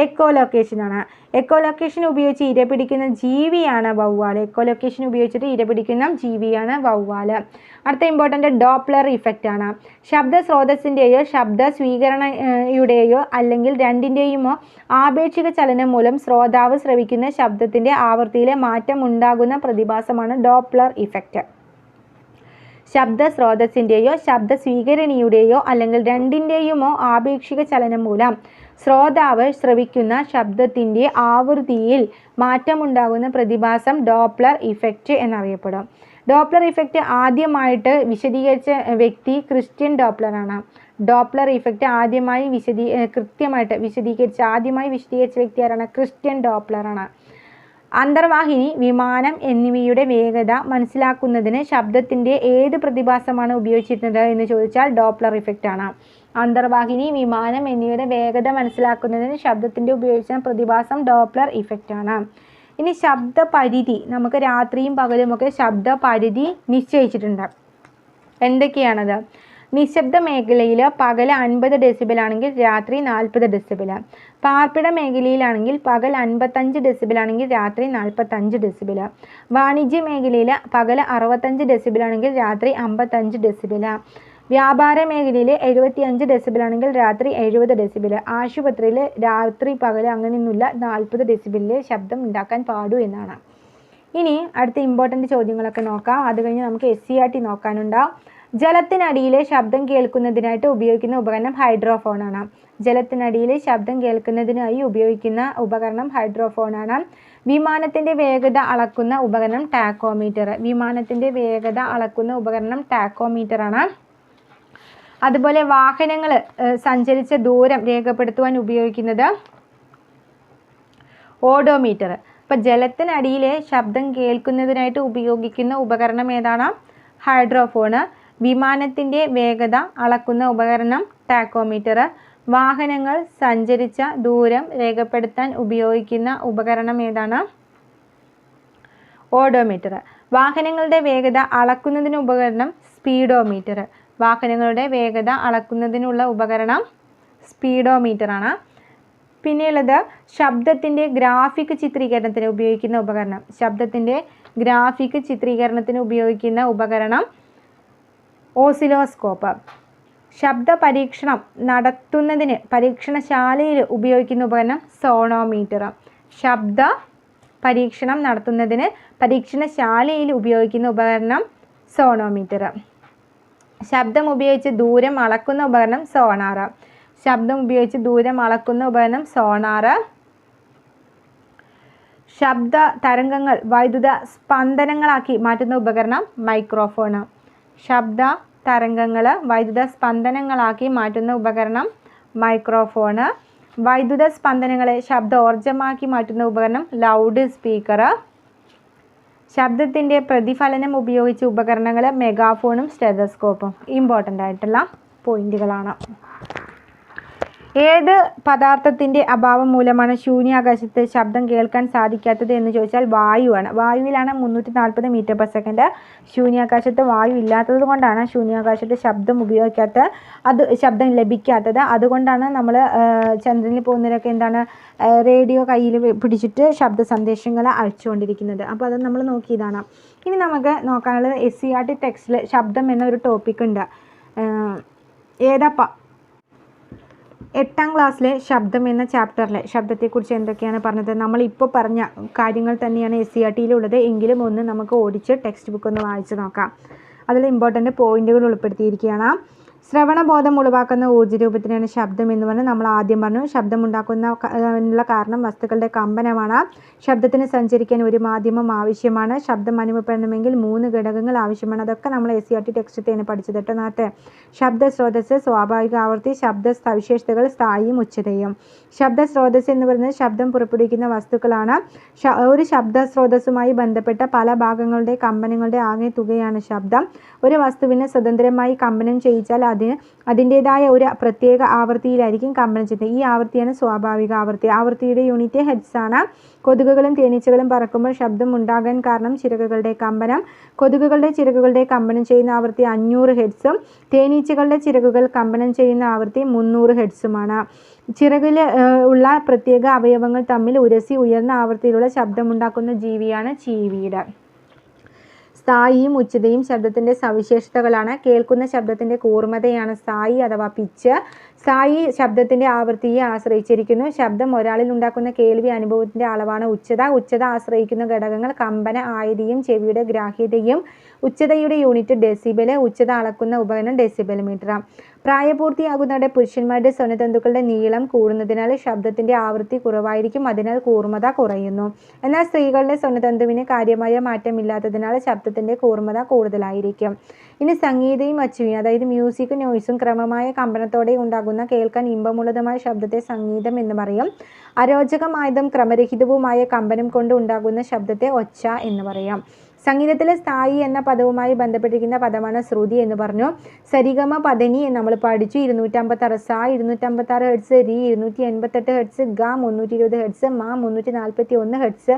എക്കോലൊക്കേഷനാണ്. എക്കോലൊക്കേഷൻ ഉപയോഗിച്ച് ഇരപിടിക്കുന്ന ജീവിയാണ് വവ്വാൽ. എക്കോലൊക്കേഷൻ ഉപയോഗിച്ചിട്ട് ഇരപിടിക്കുന്ന ജീവിയാണ് വവ്വാൽ. അടുത്ത ഇമ്പോർട്ടൻ്റ് ഡോപ്ലർ ഇഫക്റ്റ് ആണ്. ശബ്ദ സ്രോതസ്സിൻ്റെയോ ശബ്ദ സ്വീകരണയുടെയോ അല്ലെങ്കിൽ രണ്ടിൻ്റെയുമോ ആപേക്ഷിക ചലനം മൂലം ശ്രോതാവ് ശ്രവിക്കുന്ന ശബ്ദത്തിൻ്റെ ആവൃത്തിയിലെ മാറ്റം ഉണ്ടാകുന്ന പ്രതിഭാസമാണ് ഡോപ്ലർ ഇഫക്റ്റ്. ശബ്ദ സ്രോതസ്സിൻ്റെയോ ശബ്ദ സ്വീകരണിയുടെയോ അല്ലെങ്കിൽ രണ്ടിൻ്റെയുമോ ആപേക്ഷിക ചലനം മൂലം ശ്രോതാവ് ശ്രവിക്കുന്ന ശബ്ദത്തിൻ്റെ ആവൃത്തിയിൽ മാറ്റമുണ്ടാകുന്ന പ്രതിഭാസം ഡോപ്ലർ ഇഫക്റ്റ് എന്നറിയപ്പെടും. ഡോപ്ലർ ഇഫക്റ്റ് ആദ്യമായിട്ട് വിശദീകരിച്ച വ്യക്തി ക്രിസ്ത്യൻ ഡോപ്ലറാണ്. ഡോപ്ലർ ഇഫക്റ്റ് ആദ്യമായി കൃത്യമായിട്ട് വിശദീകരിച്ച വ്യക്തി ആരാണ്? ക്രിസ്ത്യൻ ഡോപ്ലറാണ്. അന്തർവാഹിനി, വിമാനം എന്നിവയുടെ വേഗത മനസ്സിലാക്കുന്നതിന് ശബ്ദത്തിൻ്റെ ഏത് പ്രതിഭാസമാണ് ഉപയോഗിച്ചിരുന്നത് എന്ന് ചോദിച്ചാൽ ഡോപ്ലർ ഇഫക്റ്റ് ആണ്. അന്തർവാഹിനി, വിമാനം എന്നിവയുടെ വേഗത മനസ്സിലാക്കുന്നതിന് ശബ്ദത്തിൻ്റെ ഉപയോഗിച്ച പ്രതിഭാസം ഡോപ്ലർ ഇഫക്റ്റ് ആണ്. ഇനി ശബ്ദപരിധി, നമുക്ക് രാത്രിയും പകലുമൊക്കെ ശബ്ദപരിധി നിശ്ചയിച്ചിട്ടുണ്ട്. എന്തൊക്കെയാണത്? നിശബ്ദ മേഖലയിൽ പകൽ 50 ഡെസിബൽ ആണെങ്കിൽ രാത്രി 40 ഡെസിബൽ. പാർപ്പിട മേഖലയിലാണെങ്കിൽ പകൽ 55 ഡെസിബൽ ആണെങ്കിൽ രാത്രി 45 ഡെസിബൽ. വാണിജ്യ മേഖലയിൽ പകൽ 65 ഡെസിബൽ ആണെങ്കിൽ രാത്രി 55 ഡെസിബൽ. വ്യാപാര മേഖലയിൽ 75 ഡെസിബൽ ആണെങ്കിൽ രാത്രി 70 ഡെസിബൽ. ആശുപത്രിയിൽ രാത്രി പകൽ അങ്ങനെയൊന്നുമില്ല, 40 ഡെസിബലിൽ ശബ്ദം ഉണ്ടാക്കാൻ പാടൂ എന്നാണ്. ഇനി അടുത്ത ഇമ്പോർട്ടൻ്റ് ചോദ്യങ്ങളൊക്കെ നോക്കാം. അത് കഴിഞ്ഞ് നമുക്ക് SCERT നോക്കാനുണ്ടാവും. ജലത്തിനടിയിലെ ശബ്ദം കേൾക്കുന്നതിനായിട്ട് ഉപയോഗിക്കുന്ന ഉപകരണം ഹൈഡ്രോഫോണാണ്. ജലത്തിനടിയിലെ ശബ്ദം കേൾക്കുന്നതിനായി ഉപയോഗിക്കുന്ന ഉപകരണം ഹൈഡ്രോഫോണാണ്. വിമാനത്തിൻ്റെ വേഗത അളക്കുന്ന ഉപകരണം ടാക്കോമീറ്റർ. വിമാനത്തിൻ്റെ വേഗത അളക്കുന്ന ഉപകരണം ടാക്കോമീറ്റർ ആണ്. അതുപോലെ വാഹനങ്ങൾ സഞ്ചരിച്ച ദൂരം രേഖപ്പെടുത്തുവാൻ ഉപയോഗിക്കുന്നത് ഓഡോമീറ്റർ. അപ്പോൾ ജലത്തിനടിയിലെ ശബ്ദം കേൾക്കുന്നതിനായിട്ട് ഉപയോഗിക്കുന്ന ഉപകരണം ഏതാണ്? ഹൈഡ്രോഫോണ്. വിമാനത്തിൻ്റെ വേഗത അളക്കുന്ന ഉപകരണം ടാക്കോമീറ്റർ. വാഹനങ്ങൾ സഞ്ചരിച്ച ദൂരം രേഖപ്പെടുത്താൻ ഉപയോഗിക്കുന്ന ഉപകരണം ഏതാണ്? ഓഡോമീറ്റർ. വാഹനങ്ങളുടെ വേഗത അളക്കുന്നതിന് ഉപകരണം സ്പീഡോമീറ്റർ. വാഹനങ്ങളുടെ വേഗത അളക്കുന്നതിനുള്ള ഉപകരണം സ്പീഡോമീറ്റർ ആണ്. പിന്നെയുള്ളത് ശബ്ദത്തിൻ്റെ ഗ്രാഫിക് ചിത്രീകരണത്തിന് ഉപയോഗിക്കുന്ന ഉപകരണം. ശബ്ദത്തിൻ്റെ ഗ്രാഫിക് ചിത്രീകരണത്തിന് ഉപയോഗിക്കുന്ന ഉപകരണം ഓസിലോസ്കോപ്പ്. ശബ്ദ പരീക്ഷണം നടത്തുന്നതിന് പരീക്ഷണശാലയിൽ ഉപയോഗിക്കുന്ന ഉപകരണം സോണോമീറ്റർ. ശബ്ദ പരീക്ഷണം നടത്തുന്നതിന് പരീക്ഷണശാലയിൽ ഉപയോഗിക്കുന്ന ഉപകരണം സോണോമീറ്റർ. ശബ്ദം ഉപയോഗിച്ച് ദൂരം അളക്കുന്ന ഉപകരണം സോണാർ. ശബ്ദം ഉപയോഗിച്ച് ദൂരം അളക്കുന്ന ഉപകരണം സോണാർ. ശബ്ദ തരംഗങ്ങൾ വൈദ്യുത സ്പന്ദനങ്ങളാക്കി മാറ്റുന്ന ഉപകരണം മൈക്രോഫോൺ. ശബ്ദ തരംഗങ്ങൾ വൈദ്യുത സ്പന്ദനങ്ങളാക്കി മാറ്റുന്ന ഉപകരണം മൈക്രോഫോൺ. വൈദ്യുത സ്പന്ദനങ്ങളെ ശബ്ദോർജ്ജമാക്കി മാറ്റുന്ന ഉപകരണം ലൗഡ് സ്പീക്കർ. ശബ്ദത്തിൻ്റെ പ്രതിഫലനം ഉപയോഗിച്ച ഉപകരണങ്ങൾ മെഗാഫോണും സ്റ്റെതസ്കോപ്പും. ഇമ്പോർട്ടൻ്റ് ആയിട്ടുള്ള പോയിന്റുകളാണ്. ഏത് പദാർത്ഥത്തിൻ്റെ അഭാവം മൂലമാണ് ശൂന്യാകാശത്ത് ശബ്ദം കേൾക്കാൻ സാധിക്കാത്തത് എന്ന് ചോദിച്ചാൽ വായുവാണ്. വായുവിലാണ് 340 മീറ്റർ പെർ സെക്കൻഡ്. ശൂന്യാകാശത്ത് വായു ഇല്ലാത്തത് കൊണ്ടാണ് ശൂന്യാകാശത്ത് ശബ്ദം ലഭിക്കാത്തത്. അതുകൊണ്ടാണ് നമ്മൾ ചന്ദ്രനിൽ പോകുന്നവരൊക്കെ എന്താണ് റേഡിയോ കയ്യിൽ പിടിച്ചിട്ട് ശബ്ദ സന്ദേശങ്ങൾ അയച്ചുകൊണ്ടിരിക്കുന്നത്. അപ്പോൾ അത് നമ്മൾ നോക്കിയതാണ്. ഇനി നമുക്ക് നോക്കാനുള്ളത് SCERT ടെക്സ്റ്റിൽ ശബ്ദം എന്നൊരു ടോപ്പിക് ഉണ്ട്. ഏതാ 8ാം ക്ലാസ്സിലെ ശബ്ദം എന്ന ചാപ്റ്ററിലെ ശബ്ദത്തെക്കുറിച്ച് എന്തൊക്കെയാണ് പറഞ്ഞത്? നമ്മളിപ്പോൾ പറഞ്ഞ കാര്യങ്ങൾ തന്നെയാണ് SCERTയിലുള്ളത്. എങ്കിലും ഒന്ന് നമുക്ക് ഓടിച്ച് ടെക്സ്റ്റ് ബുക്ക് ഒന്ന് വായിച്ച് നോക്കാം. അതിൽ ഇമ്പോർട്ടൻ്റ് പോയിന്റുകൾ ഉൾപ്പെടുത്തിയിരിക്കുകയാണ്. ശ്രവണബോധം ഉളവാക്കുന്ന ഊർജ്ജരൂപത്തിനാണ് ശബ്ദം എന്ന് പറഞ്ഞ് നമ്മൾ ആദ്യം പറഞ്ഞു. ശബ്ദമുണ്ടാക്കുന്ന കാരണം വസ്തുക്കളുടെ കമ്പനമാണ്. ശബ്ദത്തിന് സഞ്ചരിക്കാൻ ഒരു മാധ്യമം ആവശ്യമാണ്. ശബ്ദം അനുഭവപ്പെടണമെങ്കിൽ 3 ഘടകങ്ങൾ ആവശ്യമാണ്. അതൊക്കെ നമ്മൾ SCERT ടെക്സ്റ്റത്തേന് പഠിച്ചത് കേട്ടോ. നേരത്തെ ശബ്ദ സ്രോതസ്സ്, സ്വാഭാവിക ആവൃത്തി, ശബ്ദ സവിശേഷതകൾ, സ്ഥായിയും ഉച്ചതയും. ശബ്ദ സ്രോതസ്സ് എന്ന് പറയുന്നത് ശബ്ദം പുറപ്പെടുവിക്കുന്ന വസ്തുക്കളാണ്. ഒരു ശബ്ദ സ്രോതസ്സുമായി ബന്ധപ്പെട്ട പല ഭാഗങ്ങളുടെ കമ്പനങ്ങളുടെ ആകെ തുകയാണ് ശബ്ദം. ഒരു വസ്തുവിനെ സ്വതന്ത്രമായി കമ്പനം ചെയ്യിച്ചാൽ അതിൻ്റേതായ ഒരു പ്രത്യേക ആവൃത്തിയിലായിരിക്കും കമ്പനം ചെയ്യുന്നത്. ഈ ആവൃത്തിയാണ് സ്വാഭാവിക ആവൃത്തി. ആവൃത്തിയുടെ യൂണിറ്റ് ഹെഡ്സ് ആണ്. കൊതുകുകളും തേനീച്ചകളും പറക്കുമ്പോൾ ശബ്ദം ഉണ്ടാകാൻ കാരണം ചിറകുകളുടെ കമ്പനം. കൊതുകുകളുടെ ചിറകുകളുടെ കമ്പനം ചെയ്യുന്ന ആവൃത്തി 500 ഹെഡ്സും തേനീച്ചകളുടെ ചിറകുകൾ കമ്പനം ചെയ്യുന്ന ആവൃത്തി 300 ഹെഡ്സുമാണ്. ചിറകിൽ ഉള്ള പ്രത്യേക അവയവങ്ങൾ തമ്മിൽ ഉരസി ഉയർന്ന ആവൃത്തിയിലുള്ള ശബ്ദമുണ്ടാക്കുന്ന ജീവിയാണ് ചീവീട്. സ്ഥായിയും ഉച്ചതയും ശബ്ദത്തിൻ്റെ സവിശേഷതകളാണ്. കേൾക്കുന്ന ശബ്ദത്തിൻ്റെ കൂർമ്മതയാണ് സ്ഥായി അഥവാ പിച്ച്. സ്ഥായി ശബ്ദത്തിൻ്റെ ആവൃത്തിയെ ആശ്രയിച്ചിരിക്കുന്നു. ശബ്ദം ഒരാളിൽ ഉണ്ടാക്കുന്ന കേൾവി അനുഭവത്തിൻ്റെ അളവാണ് ഉച്ചത. ഉച്ചത ആശ്രയിക്കുന്ന ഘടകങ്ങൾ കമ്പന, ആയതിയും ചെവിയുടെ ഗ്രാഹ്യതയും. ഉച്ചതയുടെ യൂണിറ്റ് ഡെസിബൽ. ഉച്ചത അളക്കുന്ന ഉപകരണം ഡെസിബൽ മീറ്റർ. പ്രായപൂർത്തിയാകുന്നവരുടെ പുരുഷന്മാരുടെ സ്വനതന്തുക്കളുടെ നീളം കൂടുന്നതിനാൽ ശബ്ദത്തിൻ്റെ ആവൃത്തി കുറവായിരിക്കും, അതിനാൽ കൂർമ്മത കുറയുന്നു. എന്നാൽ സ്ത്രീകളുടെ സ്വനതന്തുവിന് കാര്യമായ മാറ്റമില്ലാത്തതിനാൽ ശബ്ദത്തിൻ്റെ കൂർമ്മത കൂടുതലായിരിക്കും. ഇനി സംഗീതയും അച്ചുവിയും, അതായത് മ്യൂസിക് നോയ്സും ക്രമമായ കമ്പനത്തോടെ ഉണ്ടാകുന്ന കേൾക്കാൻ ഇമ്പമുള്ളതുമായ ശബ്ദത്തെ സംഗീതം എന്ന് പറയും. അരോചകമായതും ക്രമരഹിതവുമായ കമ്പനം കൊണ്ട് ഉണ്ടാകുന്ന ശബ്ദത്തെ ഒച്ച എന്ന് പറയാം. സംഗീതത്തിലെ സ്ഥായി എന്ന പദവുമായി ബന്ധപ്പെട്ടിരിക്കുന്ന പദമാണ് ശ്രുതി എന്ന് പറഞ്ഞു. സരിഗമ പദനി നമ്മൾ പഠിച്ചു. 256 സ 256 ഹെഡ്സ്, രി 288 ഹെഡ്സ്, ഗ 320 ഹെഡ്സ്, മ 341 ഹെഡ്സ്,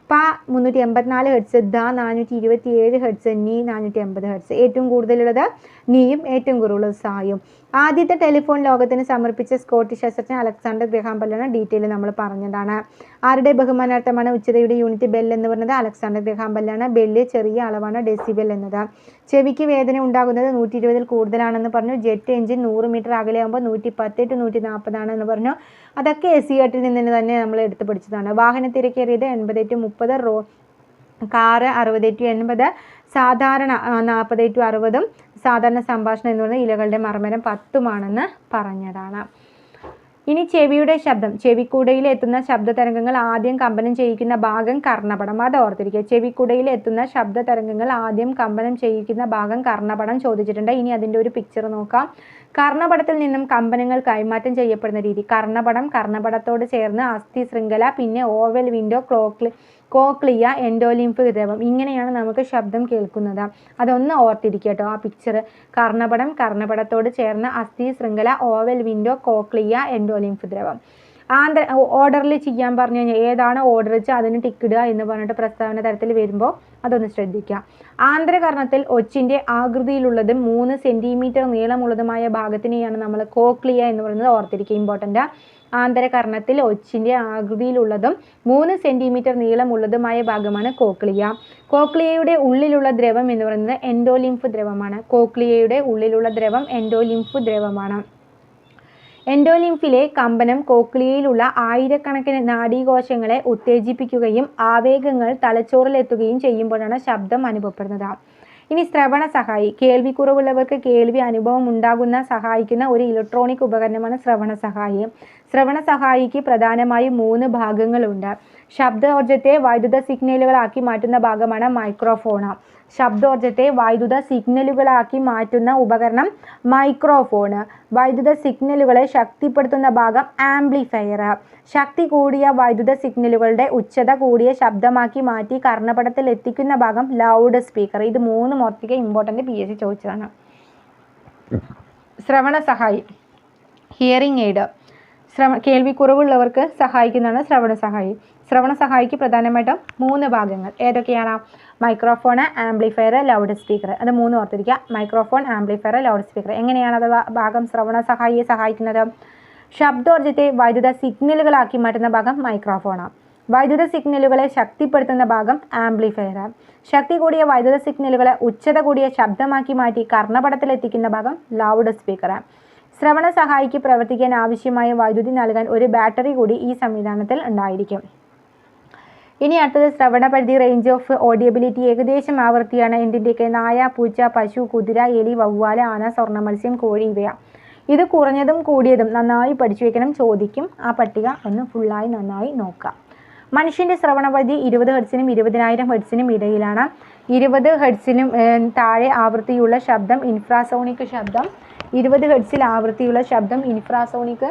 പ 384 ഹെഡ്സ്, ദ 427 ഹെഡ്സ്, നീ 480 ഹെഡ്സ്. ഏറ്റവും കൂടുതലുള്ളത് നീയും ഏറ്റവും കുറവുള്ളത് സായും. ആദ്യത്തെ ടെലിഫോൺ ലോകത്തിന് സമർപ്പിച്ച സ്കോട്ടിഷ് ശാസ്ത്രജ്ഞൻ അലക്സാണ്ടർ ഗ്രഹാം ബെല്ലാണ്. ഡീറ്റെയിൽ നമ്മൾ പറഞ്ഞതാണ്. ആരുടെ ബഹുമാനാർത്ഥമാണ് ഉച്ചതയുടെ യൂണിറ്റ് ബെൽ എന്ന് പറയുന്നത്? അലക്സാണ്ടർ ഗ്രഹാം ബെല്ലാണ്. ബെല്ല് ചെറിയ അളവാണ് ഡെസിബെൽ എന്നത്. ചെവിക്ക് വേദന ഉണ്ടാകുന്നത് 120 കൂടുതലാണെന്ന് പറഞ്ഞു. ജെറ്റ് എഞ്ചിൻ 100 മീറ്റർ അകലെയാകുമ്പോൾ 110 to 140 ആണെന്ന് പറഞ്ഞു. അതൊക്കെ SCERT നിന്ന് തന്നെ നമ്മൾ എടുത്ത് പഠിച്ചതാണ്. വാഹനത്തിരക്കേറിയത് 80 to 30, കാറ് 60 to 80, സാധാരണ 40 to 60, സാധാരണ സംഭാഷണം എന്ന് പറയുന്നത് ഇലകളുടെ മർമ്മരം 10 പറഞ്ഞതാണ്. ഇനി ചെവിയുടെ ശബ്ദം. ചെവിക്കുടയിൽ എത്തുന്ന ശബ്ദതരംഗങ്ങൾ ആദ്യം കമ്പനം ചെയ്യിക്കുന്ന ഭാഗം കർണപടം. അത് ഓർത്തിരിക്കുക. ചെവിക്കുടയിൽ എത്തുന്ന ശബ്ദതരംഗങ്ങൾ ആദ്യം കമ്പനം ചെയ്യിക്കുന്ന ഭാഗം കർണപടം ചോദിച്ചിട്ടുണ്ട്. ഇനി അതിൻ്റെ ഒരു പിക്ചർ നോക്കാം. കർണപടത്തിൽ നിന്നും കമ്പനങ്ങൾ കൈമാറ്റം ചെയ്യപ്പെടുന്ന രീതി. കർണപടത്തോട് ചേർന്ന് അസ്ഥി ശൃംഖല, പിന്നെ ഓവൽ വിൻഡോ, കോക്ലിയ, എൻഡോലിംഫ് ദ്രവം. ഇങ്ങനെയാണ് നമുക്ക് ശബ്ദം കേൾക്കുന്നത്. അതൊന്ന് ഓർത്തിരിക്കുക കേട്ടോ. ആ പിക്ചർ കർണപടത്തോട് ചേർന്ന് അസ്ഥി ശൃംഖല, ഓവൽ വിൻഡോ, കോക്ലിയ, എൻഡോലിംഫ് ദ്രവം. ഓർഡറിൽ ചെയ്യാൻ പറഞ്ഞു കഴിഞ്ഞാൽ ഏതാണ് ഓർഡർ വെച്ചാൽ അതിന് ടിക്കിടുക എന്ന് പറഞ്ഞിട്ട് പ്രസ്താവന തരത്തിൽ വരുമ്പോൾ അതൊന്ന് ശ്രദ്ധിക്കുക. ആന്തരകർണത്തിൽ ഒച്ചിൻ്റെ ആകൃതിയിലുള്ളതും 3 സെൻറ്റിമീറ്റർ നീളമുള്ളതുമായ ഭാഗത്തിനെയാണ് നമ്മൾ കോക്ലിയ എന്ന് പറയുന്നത്. ഓർത്തിരിക്കുക, ഇമ്പോർട്ടൻ്റ്. ആന്തരകർണത്തിൽ ഒച്ചിൻ്റെ ആകൃതിയിലുള്ളതും 3 സെൻറ്റിമീറ്റർ നീളമുള്ളതുമായ ഭാഗമാണ് കോക്ലിയ. കോക്ലിയയുടെ ഉള്ളിലുള്ള ദ്രവം എന്ന് പറയുന്നത് എൻഡോലിംഫ് ദ്രവമാണ്. കോക്ലിയയുടെ ഉള്ളിലുള്ള ദ്രവം എൻഡോലിംഫ് ദ്രവമാണ്. എൻഡോലിംഫിലെ കമ്പനം കോക്ലിയയിലുള്ള ആയിരക്കണക്കിന് നാഡീകോശങ്ങളെ ഉത്തേജിപ്പിക്കുകയും ആവേഗങ്ങൾ തലച്ചോറിലെത്തുകയും ചെയ്യുമ്പോഴാണ് ശബ്ദം അനുഭവപ്പെടുന്നത്. ഇനി ശ്രവണ സഹായി. കേൾവിക്കുറവുള്ളവർക്ക് കേൾവി അനുഭവം സഹായിക്കുന്ന ഒരു ഇലക്ട്രോണിക് ഉപകരണമാണ് ശ്രവണ സഹായി. ശ്രവണ സഹായിക്ക് പ്രധാനമായും 3 ഭാഗങ്ങളുണ്ട്. ശബ്ദോർജ്ജത്തെ വൈദ്യുത സിഗ്നലുകളാക്കി മാറ്റുന്ന ഭാഗമാണ് മൈക്രോഫോൺ. ശബ്ദോർജ്ജത്തെ വൈദ്യുത സിഗ്നലുകളാക്കി മാറ്റുന്ന ഉപകരണം മൈക്രോഫോൺ. വൈദ്യുത സിഗ്നലുകളെ ശക്തിപ്പെടുത്തുന്ന ഭാഗം ആംപ്ലിഫയർ. ശക്തി കൂടിയ വൈദ്യുത സിഗ്നലുകളുടെ ഉച്ചത കൂടിയ ശബ്ദമാക്കി മാറ്റി കർണപടത്തിൽ എത്തിക്കുന്ന ഭാഗം ലൗഡ് സ്പീക്കർ. ഇത് 3 ഓർത്തിക ഇമ്പോർട്ടൻ്റ് PSC ചോദിച്ചതാണ്. ശ്രവണ സഹായി, ഹിയറിംഗ് എയ്ഡ്. കേൾവിക്കുറവുള്ളവർക്ക് സഹായിക്കുന്നതാണ് ശ്രവണ സഹായി. ശ്രവണ സഹായിക്ക് പ്രധാനമായിട്ടും 3 ഭാഗങ്ങൾ. ഏതൊക്കെയാണ്? Microphone, amplifier, loud speaker. അത് 3 ഓർത്തിരിക്കുക. Microphone, amplifier, loud speaker. എങ്ങനെയാണ് അത് ഭാഗം ശ്രവണ സഹായിയെ സഹായിക്കുന്നത്? ശബ്ദോർജ്ജത്തെ വൈദ്യുത സിഗ്നലുകളാക്കി മാറ്റുന്ന ഭാഗം മൈക്രോഫോണാണ്. വൈദ്യുത സിഗ്നലുകളെ ശക്തിപ്പെടുത്തുന്ന ഭാഗം ആംപ്ലിഫയർ. ശക്തി കൂടിയ വൈദ്യുത സിഗ്നലുകളെ ഉച്ചത കൂടിയ ശബ്ദമാക്കി മാറ്റി കർണപടത്തിലെത്തിക്കുന്ന ഭാഗം ലൗഡ് സ്പീക്കർ. ശ്രവണ സഹായിക്ക് പ്രവർത്തിക്കാൻ ആവശ്യമായ വൈദ്യുതി നൽകാൻ ഒരു ബാറ്ററി കൂടി ഈ സംവിധാനത്തിൽ ഉണ്ടായിരിക്കും. ഇനി അടുത്തത് ശ്രവണ പരിധി, റേഞ്ച് ഓഫ് ഓഡിയബിലിറ്റി. ഏകദേശം ആവൃത്തിയാണ് എന്തിൻ്റെയൊക്കെ? നായ, പൂച്ച, പശു, കുതിര, എലി, വവ്വാല്, ആന, സ്വർണ്ണ മത്സ്യം, കോഴി ഇവയാണ്. ഇത് കുറഞ്ഞതും കൂടിയതും നന്നായി പഠിച്ചു വെക്കണം, ചോദിക്കും. ആ പട്ടിക ഒന്ന് ഫുള്ളായി നന്നായി നോക്കാം. മനുഷ്യൻ്റെ ശ്രവണപരിധി 20 ഹെർട്സിനും 20,000 ഹെർട്സിനും ഇടയിലാണ്. 20 ഹെർട്സിനും താഴെ ആവൃത്തിയുള്ള ശബ്ദം ഇൻഫ്രാസോണിക് ശബ്ദം. 20 ഹെർട്സിൽ ആവൃത്തിയുള്ള ശബ്ദം ഇൻഫ്രാസോണിക്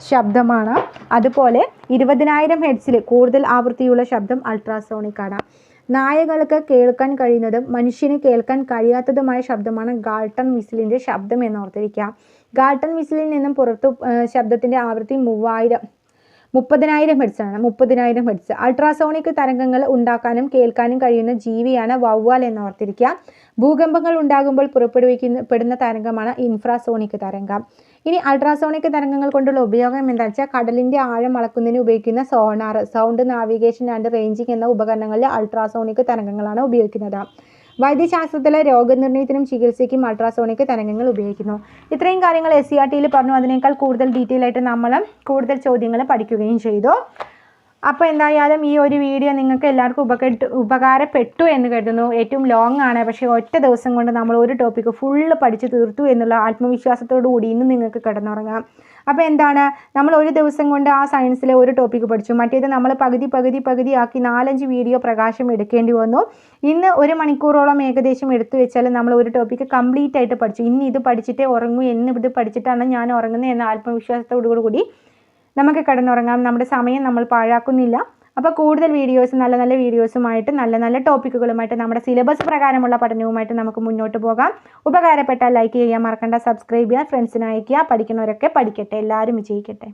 ശബ്ദമാണ്. അതുപോലെ 20,000 ഹെർട്സിൽ കൂടുതൽ ആവൃത്തിയുള്ള ശബ്ദം അൾട്രാസോണിക് ആണ്. നായകൾക്ക് കേൾക്കാൻ കഴിയുന്നതും മനുഷ്യന് കേൾക്കാൻ കഴിയാത്തതുമായ ശബ്ദമാണ് ഗാൾട്ടൺ വിസിലിൻ്റെ ശബ്ദം എന്ന് ഓർത്തിരിക്കുക. ഗാൾട്ടൺ വിസിലിൽ നിന്നും പുറത്തു ശബ്ദത്തിൻ്റെ ആവൃത്തി 30,000 ഹെർട്സാണ്. 30,000 ഹെർട്സ്. അൾട്രാസോണിക് തരംഗങ്ങൾ ഉണ്ടാക്കാനും കേൾക്കാനും കഴിയുന്ന ജീവിയാണ് വവ്വാൽ എന്ന് ഓർത്തിരിക്കുക. ഭൂകമ്പങ്ങൾ ഉണ്ടാകുമ്പോൾ പുറപ്പെടുവിക്കപ്പെടുന്ന തരംഗമാണ് ഇൻഫ്രാസോണിക് തരംഗം. ഇനി അൾട്രാസോണിക് തരംഗങ്ങൾ കൊണ്ടുള്ള ഉപയോഗം എന്താണെന്ന് വെച്ചാൽ കടലിൻ്റെ ആഴം അളക്കുന്നതിന് ഉപയോഗിക്കുന്ന sonar, sound navigation and ranging എന്ന ഉപകരണങ്ങളിൽ അൾട്രാസോണിക് തരംഗങ്ങളാണ് ഉപയോഗിക്കുന്നത്. വൈദ്യശാസ്ത്രത്തിലെ രോഗനിർണയത്തിനും ചികിത്സയ്ക്കും അൾട്രാസോണിക് തരംഗങ്ങൾ ഉപയോഗിക്കുന്നു. ഇത്രയും കാര്യങ്ങൾ SCERT പറഞ്ഞു. അതിനേക്കാൾ കൂടുതൽ ഡീറ്റെയിൽ ആയിട്ട് നമ്മൾ കൂടുതൽ ചോദ്യങ്ങൾ പഠിക്കുകയും ചെയ്തു. അപ്പോൾ എന്തായാലും ഈ ഒരു വീഡിയോ നിങ്ങൾക്ക് എല്ലാവർക്കും ഉപകാരപ്പെട്ടു എന്ന് കരുതുന്നു. ഏറ്റവും ലോങ് ആണ്, പക്ഷേ ഒറ്റ ദിവസം കൊണ്ട് നമ്മൾ ഒരു ടോപ്പിക്ക് ഫുള്ള് പഠിച്ച് തീർത്തു എന്നുള്ള ആത്മവിശ്വാസത്തോടു കൂടി ഇന്ന് നിങ്ങൾക്ക് കിടന്നുറങ്ങാം. അപ്പോൾ എന്താണ്, നമ്മൾ ഒരു ദിവസം കൊണ്ട് ആ സയൻസിലെ ഒരു ടോപ്പിക്ക് പഠിച്ചു. മറ്റേത് നമ്മൾ പകുതി ആക്കി 4-5 വീഡിയോ പ്രകാശം എടുക്കേണ്ടി വന്നു. ഇന്ന് 1 മണിക്കൂറോളം ഏകദേശം എടുത്തു വെച്ചാൽ നമ്മൾ ഒരു ടോപ്പിക്ക് കംപ്ലീറ്റ് ആയിട്ട് പഠിച്ചു. ഇന്ന് ഇത് പഠിച്ചിട്ടേ ഉറങ്ങൂ, ഇത് പഠിച്ചിട്ടാണ് ഞാൻ ഉറങ്ങുന്നത് എന്ന ആത്മവിശ്വാസത്തോടു കൂടി നമുക്ക് കിടന്നുറങ്ങാം. നമ്മുടെ സമയം നമ്മൾ പാഴാക്കുന്നില്ല. അപ്പോൾ കൂടുതൽ വീഡിയോസ്, നല്ല നല്ല വീഡിയോസുമായിട്ട് നല്ല നല്ല ടോപ്പിക്കുകളുമായിട്ട് നമ്മുടെ സിലബസ് പ്രകാരമുള്ള പഠനവുമായിട്ട് നമുക്ക് മുന്നോട്ട് പോകാം. ഉപകാരപ്പെട്ടാൽ ലൈക്ക് ചെയ്യാൻ മറക്കണ്ട, സബ്സ്ക്രൈബ് ചെയ്യുക, ഫ്രണ്ട്സിന് അയയ്ക്കുക. പഠിക്കുന്നവരൊക്കെ പഠിക്കട്ടെ, എല്ലാവരും വിജയിക്കട്ടെ.